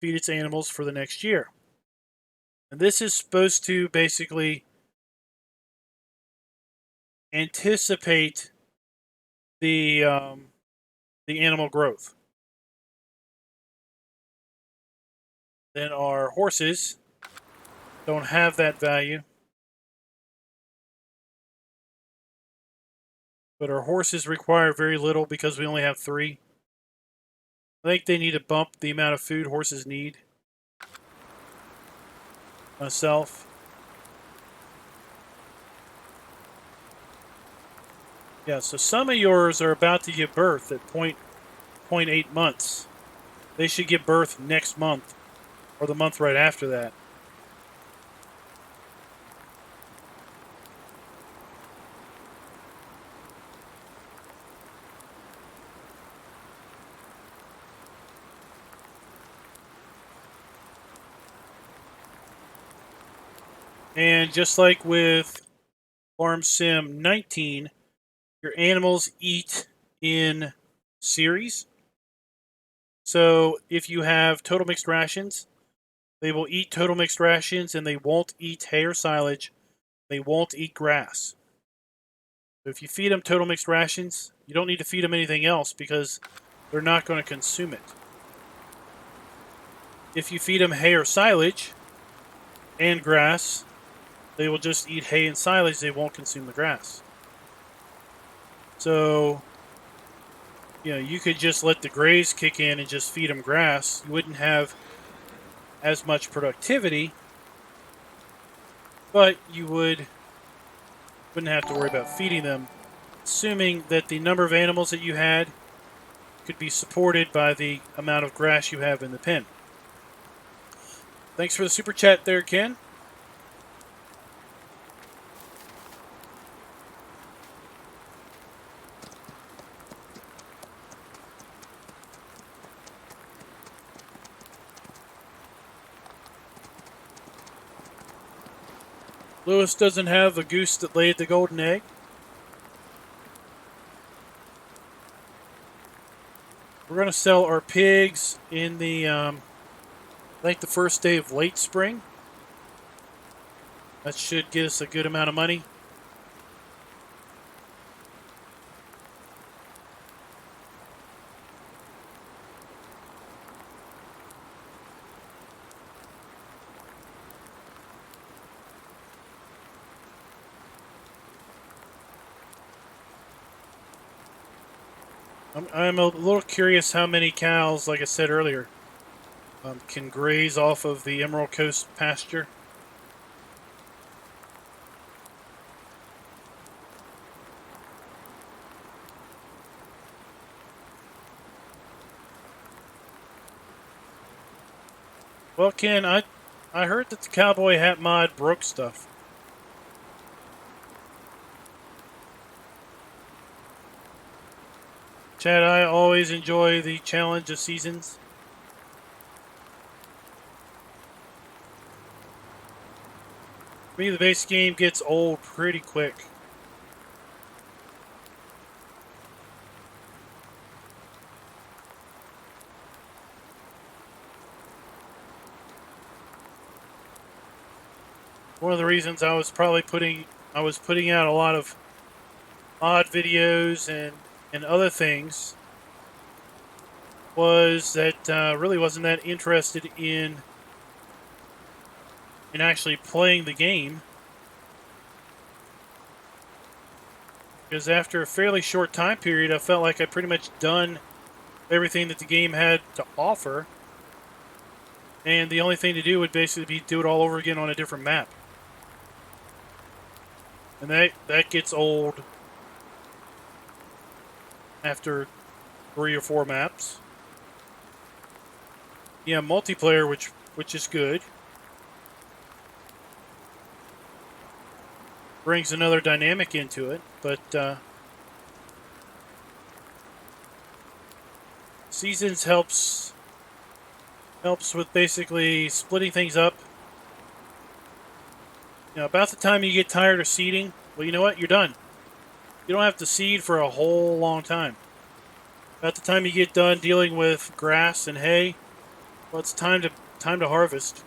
feed its animals for the next year. And this is supposed to basically anticipate the animal growth. Then our horses don't have that value. But our horses require very little because we only have 3. I think they need to bump the amount of food horses need. Myself. Yeah, so some of yours are about to give birth at 0.8 months. They should give birth next month or the month right after that. And just like with Farm Sim 19, your animals eat in series. So if you have total mixed rations, they will eat total mixed rations and they won't eat hay or silage. They won't eat grass. So if you feed them total mixed rations, you don't need to feed them anything else because they're not going to consume it. If you feed them hay or silage and grass, they will just eat hay and silage. They won't consume the grass. So, you could just let the graze kick in and just feed them grass. You wouldn't have as much productivity, but you wouldn't have to worry about feeding them, assuming that the number of animals that you had could be supported by the amount of grass you have in the pen. Thanks for the super chat there, Ken. Lewis doesn't have a goose that laid the golden egg. We're going to sell our pigs in the, I think the first day of late spring. That should get us a good amount of money. I'm a little curious how many cows, like I said earlier, can graze off of the Emerald Coast pasture. Well, Ken, I heard that the cowboy hat mod broke stuff. Chad, I always enjoy the challenge of seasons. For me, the base game gets old pretty quick. One of the reasons I was putting out a lot of odd videos and other things was that really wasn't that interested in actually playing the game, because after a fairly short time period I felt like I pretty much done everything that the game had to offer, and the only thing to do would basically be do it all over again on a different map, and that gets old after 3 or 4 maps. Yeah, multiplayer, which is good, brings another dynamic into it, but Seasons helps with basically splitting things up. About the time you get tired of seeding, well, you know what? You're done. You don't have to seed for a whole long time. About the time you get done dealing with grass and hay, well, it's time to harvest.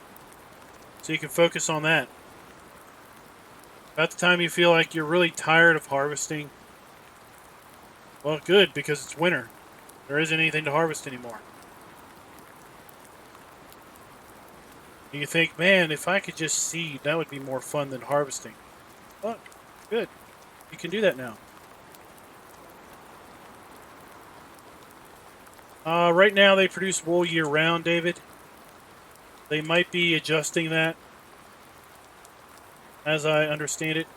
So you can focus on that. About the time you feel like you're really tired of harvesting, well, good, because it's winter. There isn't anything to harvest anymore. You think, man, if I could just seed, that would be more fun than harvesting. Well, good. You can do that now. Right now they produce wool year-round, David. They might be adjusting that, as I understand it.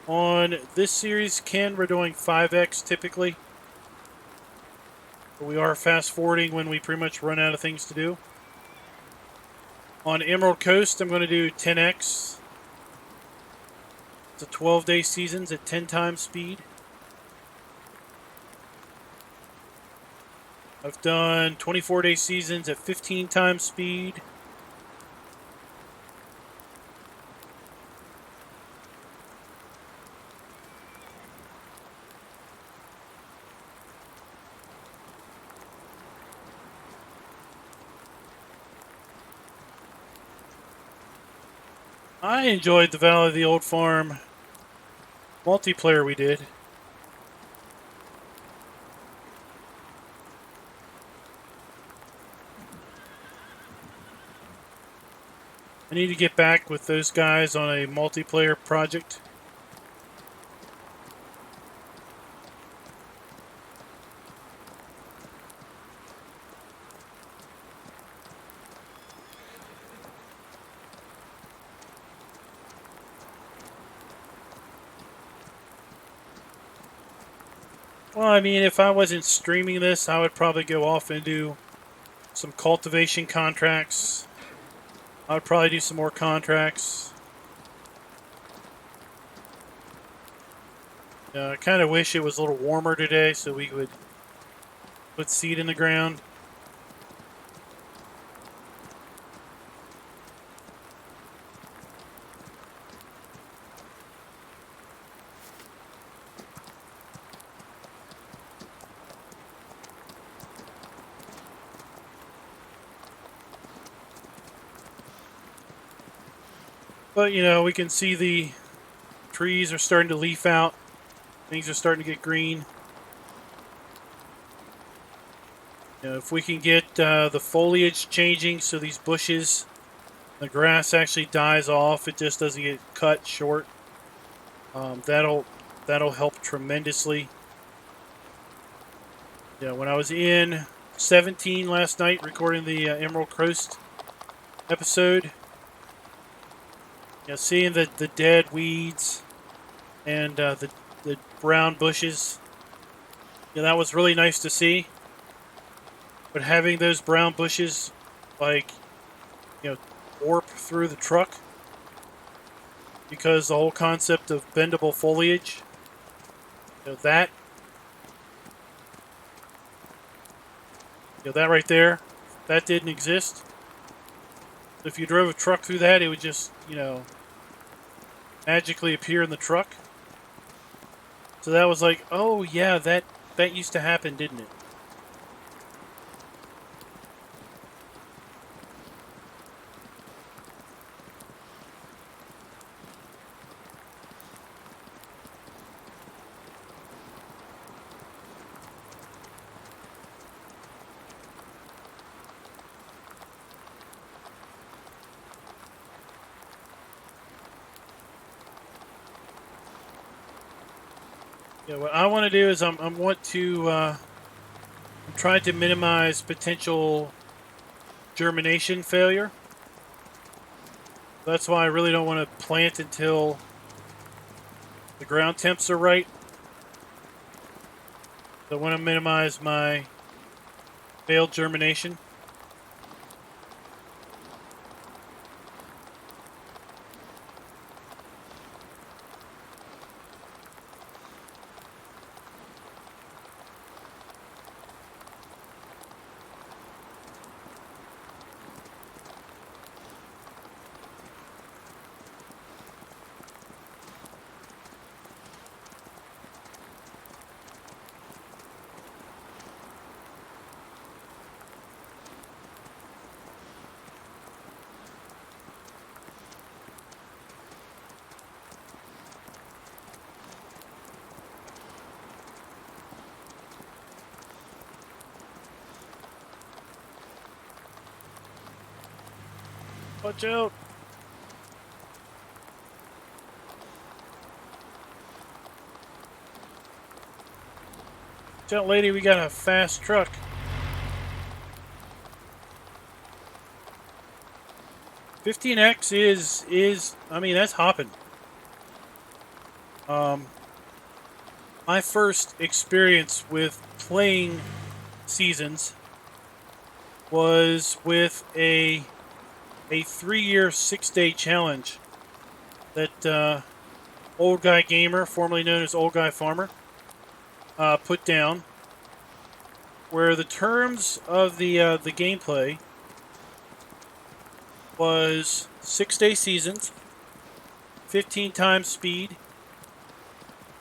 On this series, Ken, we're doing 5X typically. But we are fast-forwarding when we pretty much run out of things to do. On Emerald Coast, I'm going to do 10X. It's a 12-day seasons at 10 times speed. I've done 24-day seasons at 15 times speed. I enjoyed the Valley of the Old Farm multiplayer we did. I need to get back with those guys on a multiplayer project. Well, I mean, if I wasn't streaming this, I would probably go off and do some cultivation contracts. I would probably do some more contracts. I kind of wish it was a little warmer today so we would put seed in the ground. But, we can see the trees are starting to leaf out. Things are starting to get green. If we can get the foliage changing so these bushes, the grass actually dies off, it just doesn't get cut short. That'll help tremendously. When I was in 17 last night recording the Emerald Coast episode, seeing the dead weeds and the brown bushes, that was really nice to see. But having those brown bushes, warp through the truck, because the whole concept of bendable foliage, that right there, that didn't exist. If you drove a truck through that, it would just, magically appear in the truck. So that was like, oh yeah, that used to happen, didn't it? What I want to do is I'm trying to minimize potential germination failure. That's why I really don't want to plant until the ground temps are right. So I want to minimize my failed germination. Watch out! Tell lady we got a fast truck. $15X is I mean, that's hopping. My first experience with playing seasons was with a 3-year 6-day challenge that Old Guy Gamer, formerly known as Old Guy Farmer, put down, where the terms of the gameplay was 6-day seasons, 15 times speed.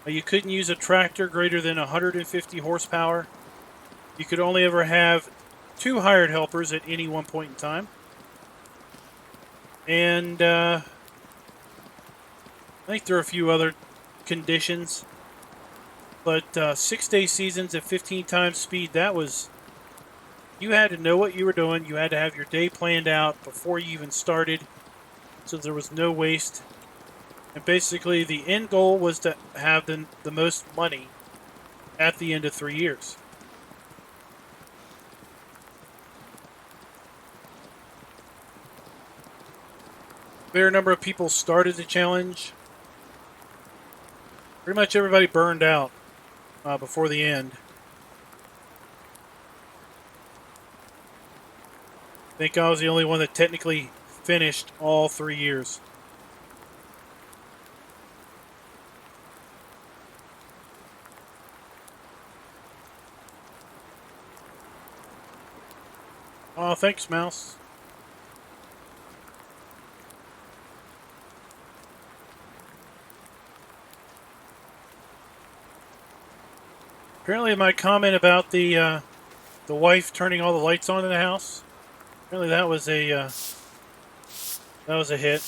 You couldn't use a tractor greater than 150 horsepower. You could only ever have 2 hired helpers at any one point in time. And I think there are a few other conditions. But 6-day seasons at 15 times speed, that was... You had to know what you were doing. You had to have your day planned out before you even started, so there was no waste. And basically, the end goal was to have the most money at the end of 3 years. A fair number of people started the challenge. Pretty much everybody burned out before the end. I think I was the only one that technically finished all 3 years. Oh, thanks, Mouse. Apparently, my comment about the wife turning all the lights on in the house, apparently that was a hit.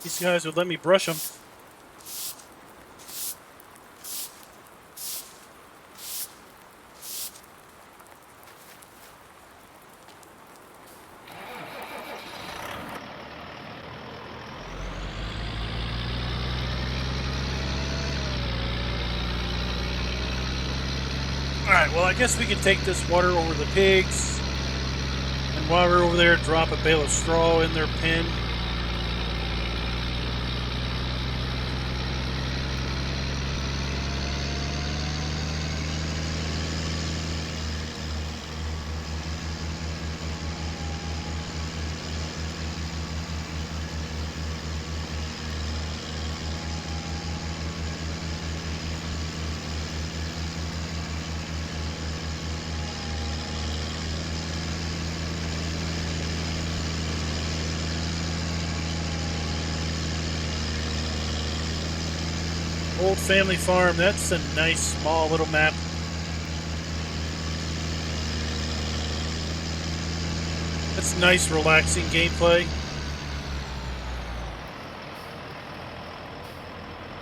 These guys would let me brush them. Alright, well, I guess we can take this water over the pigs. And while we're over there, drop a bale of straw in their pen. Old family farm, that's a nice small little map. That's nice relaxing gameplay.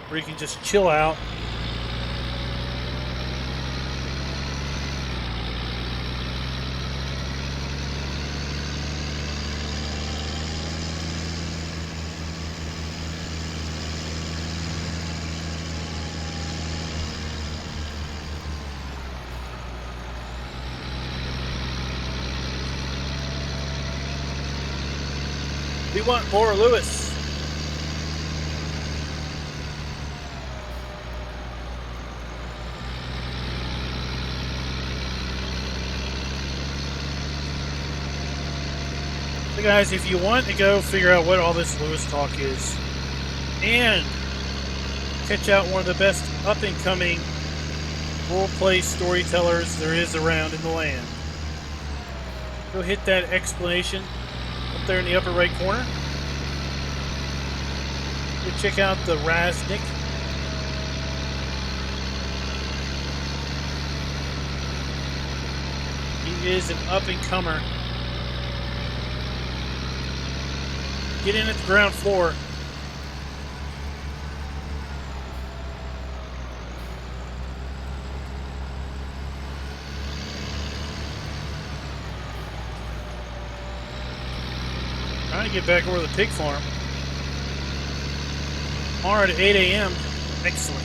Where you can just chill out. We want more Lewis. So guys, if you want to go figure out what all this Lewis talk is and catch out one of the best up-and-coming role-play storytellers there is around in the land, go hit that explanation up there in the upper right corner. Go check out the Riesenbeck. He is an up-and-comer. Get in at the ground floor. Trying to get back over to the pig farm. Tomorrow at 8 a.m. Excellent.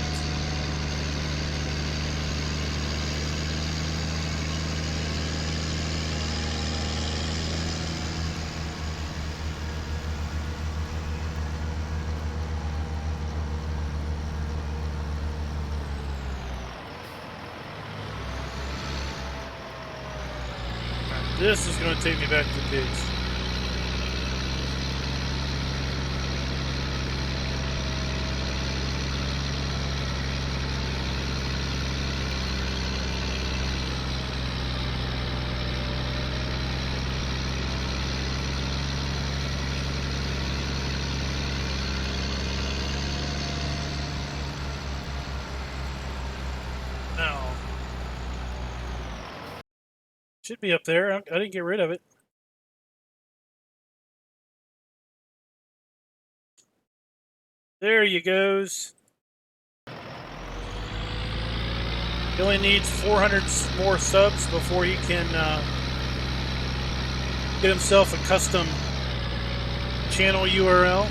This is going to take me back to the pigs. No. Should be up there. I didn't get rid of it. There you goes. He only needs 400 more subs before he can get himself a custom channel URL.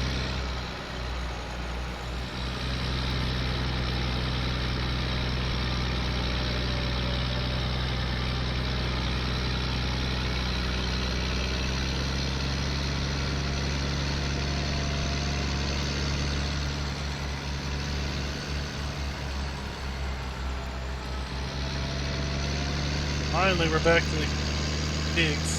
Finally, we're back to the pigs.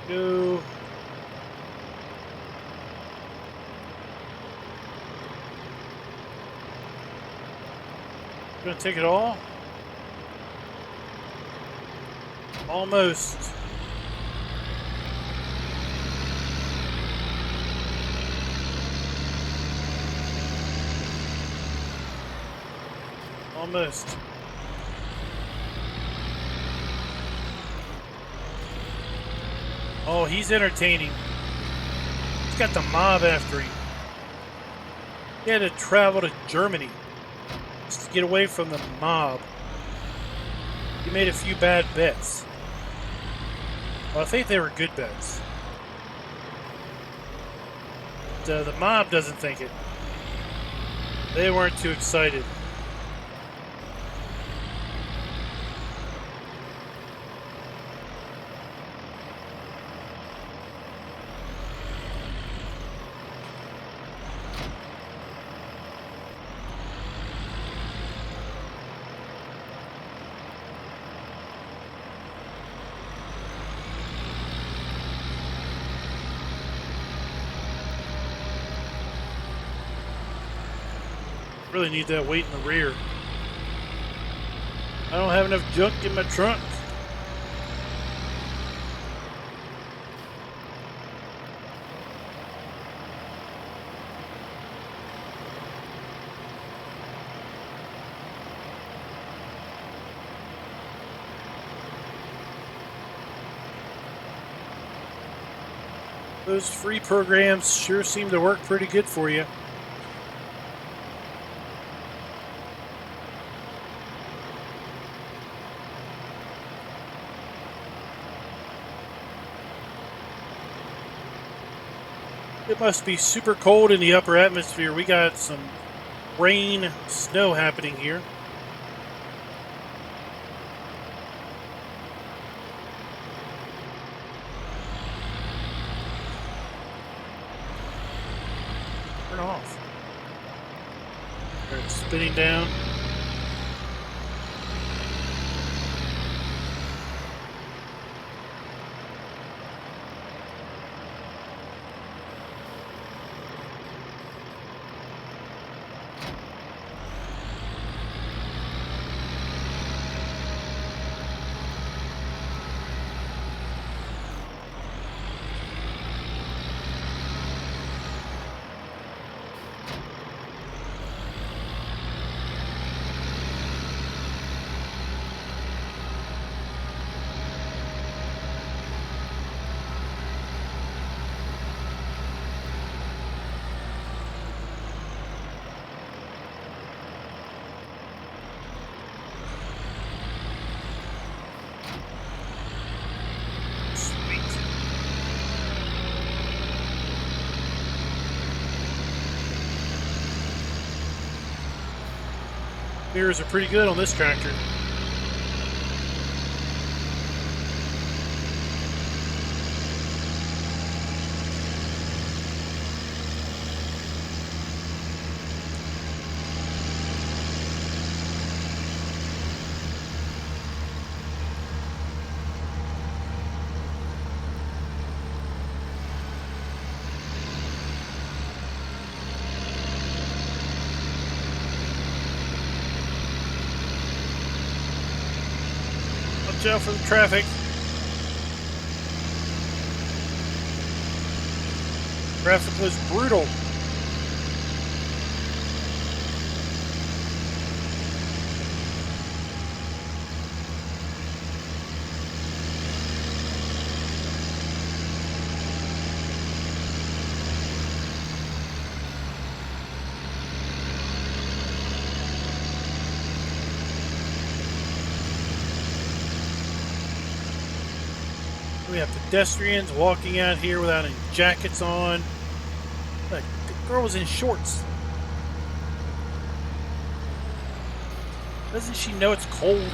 Go. Gonna take it all? Almost. Almost. Oh, he's entertaining. He's got the mob after him. He had to travel to Germany just to get away from the mob. He made a few bad bets. Well, I think they were good bets. But, the mob doesn't think it. They weren't too excited. Really need that weight in the rear. I don't have enough junk in my trunk. Those free programs sure seem to work pretty good for you. It must be super cold in the upper atmosphere. We got some rain, snow happening here. Turn off. It's spinning down. Mirrors are pretty good on this tractor. Watch out for the traffic. Traffic was brutal. We have pedestrians walking out here without any jackets on. The girl was in shorts. Doesn't she know it's cold?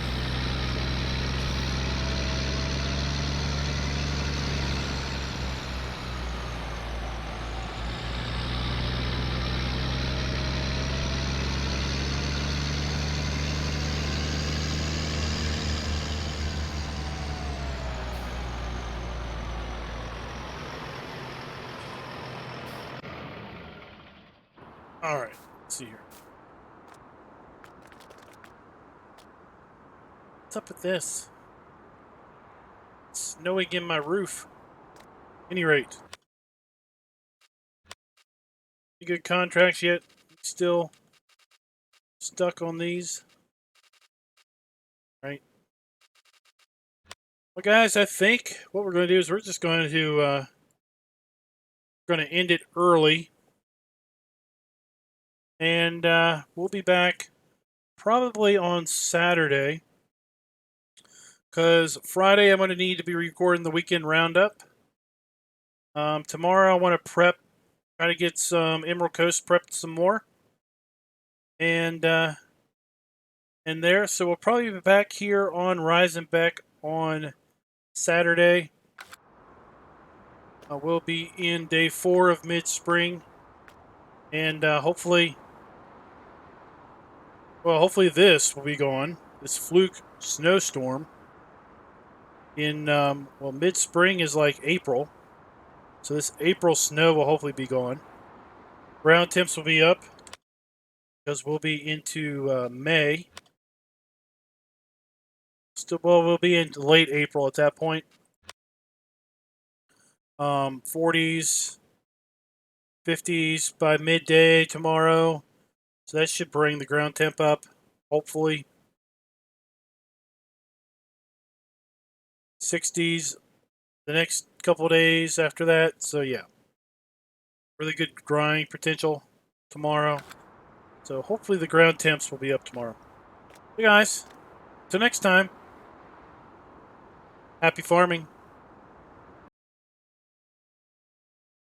All right, let's see here. What's up with this? It's snowing in my roof. Any rate. Any good contracts yet? Still stuck on these. Right. Well, guys, I think what we're going to do is we're just going to end it early. And we'll be back probably on Saturday. Because Friday I'm going to need to be recording the weekend roundup. Tomorrow I want to try to get some Emerald Coast prepped some more. And there, so we'll probably be back here on Riesenbeck on Saturday. We'll be in day 4 of mid-spring. And hopefully this will be gone. This fluke snowstorm. In mid-spring is like April, so this April snow will hopefully be gone. Ground temps will be up because we'll be into May. We'll be in late April at that point. 40s, 50s by midday tomorrow, so that should bring the ground temp up, hopefully. 60s the next couple of days after that. So yeah, really good grind potential tomorrow. So hopefully the ground temps will be up tomorrow. Hey guys, till next time, happy farming.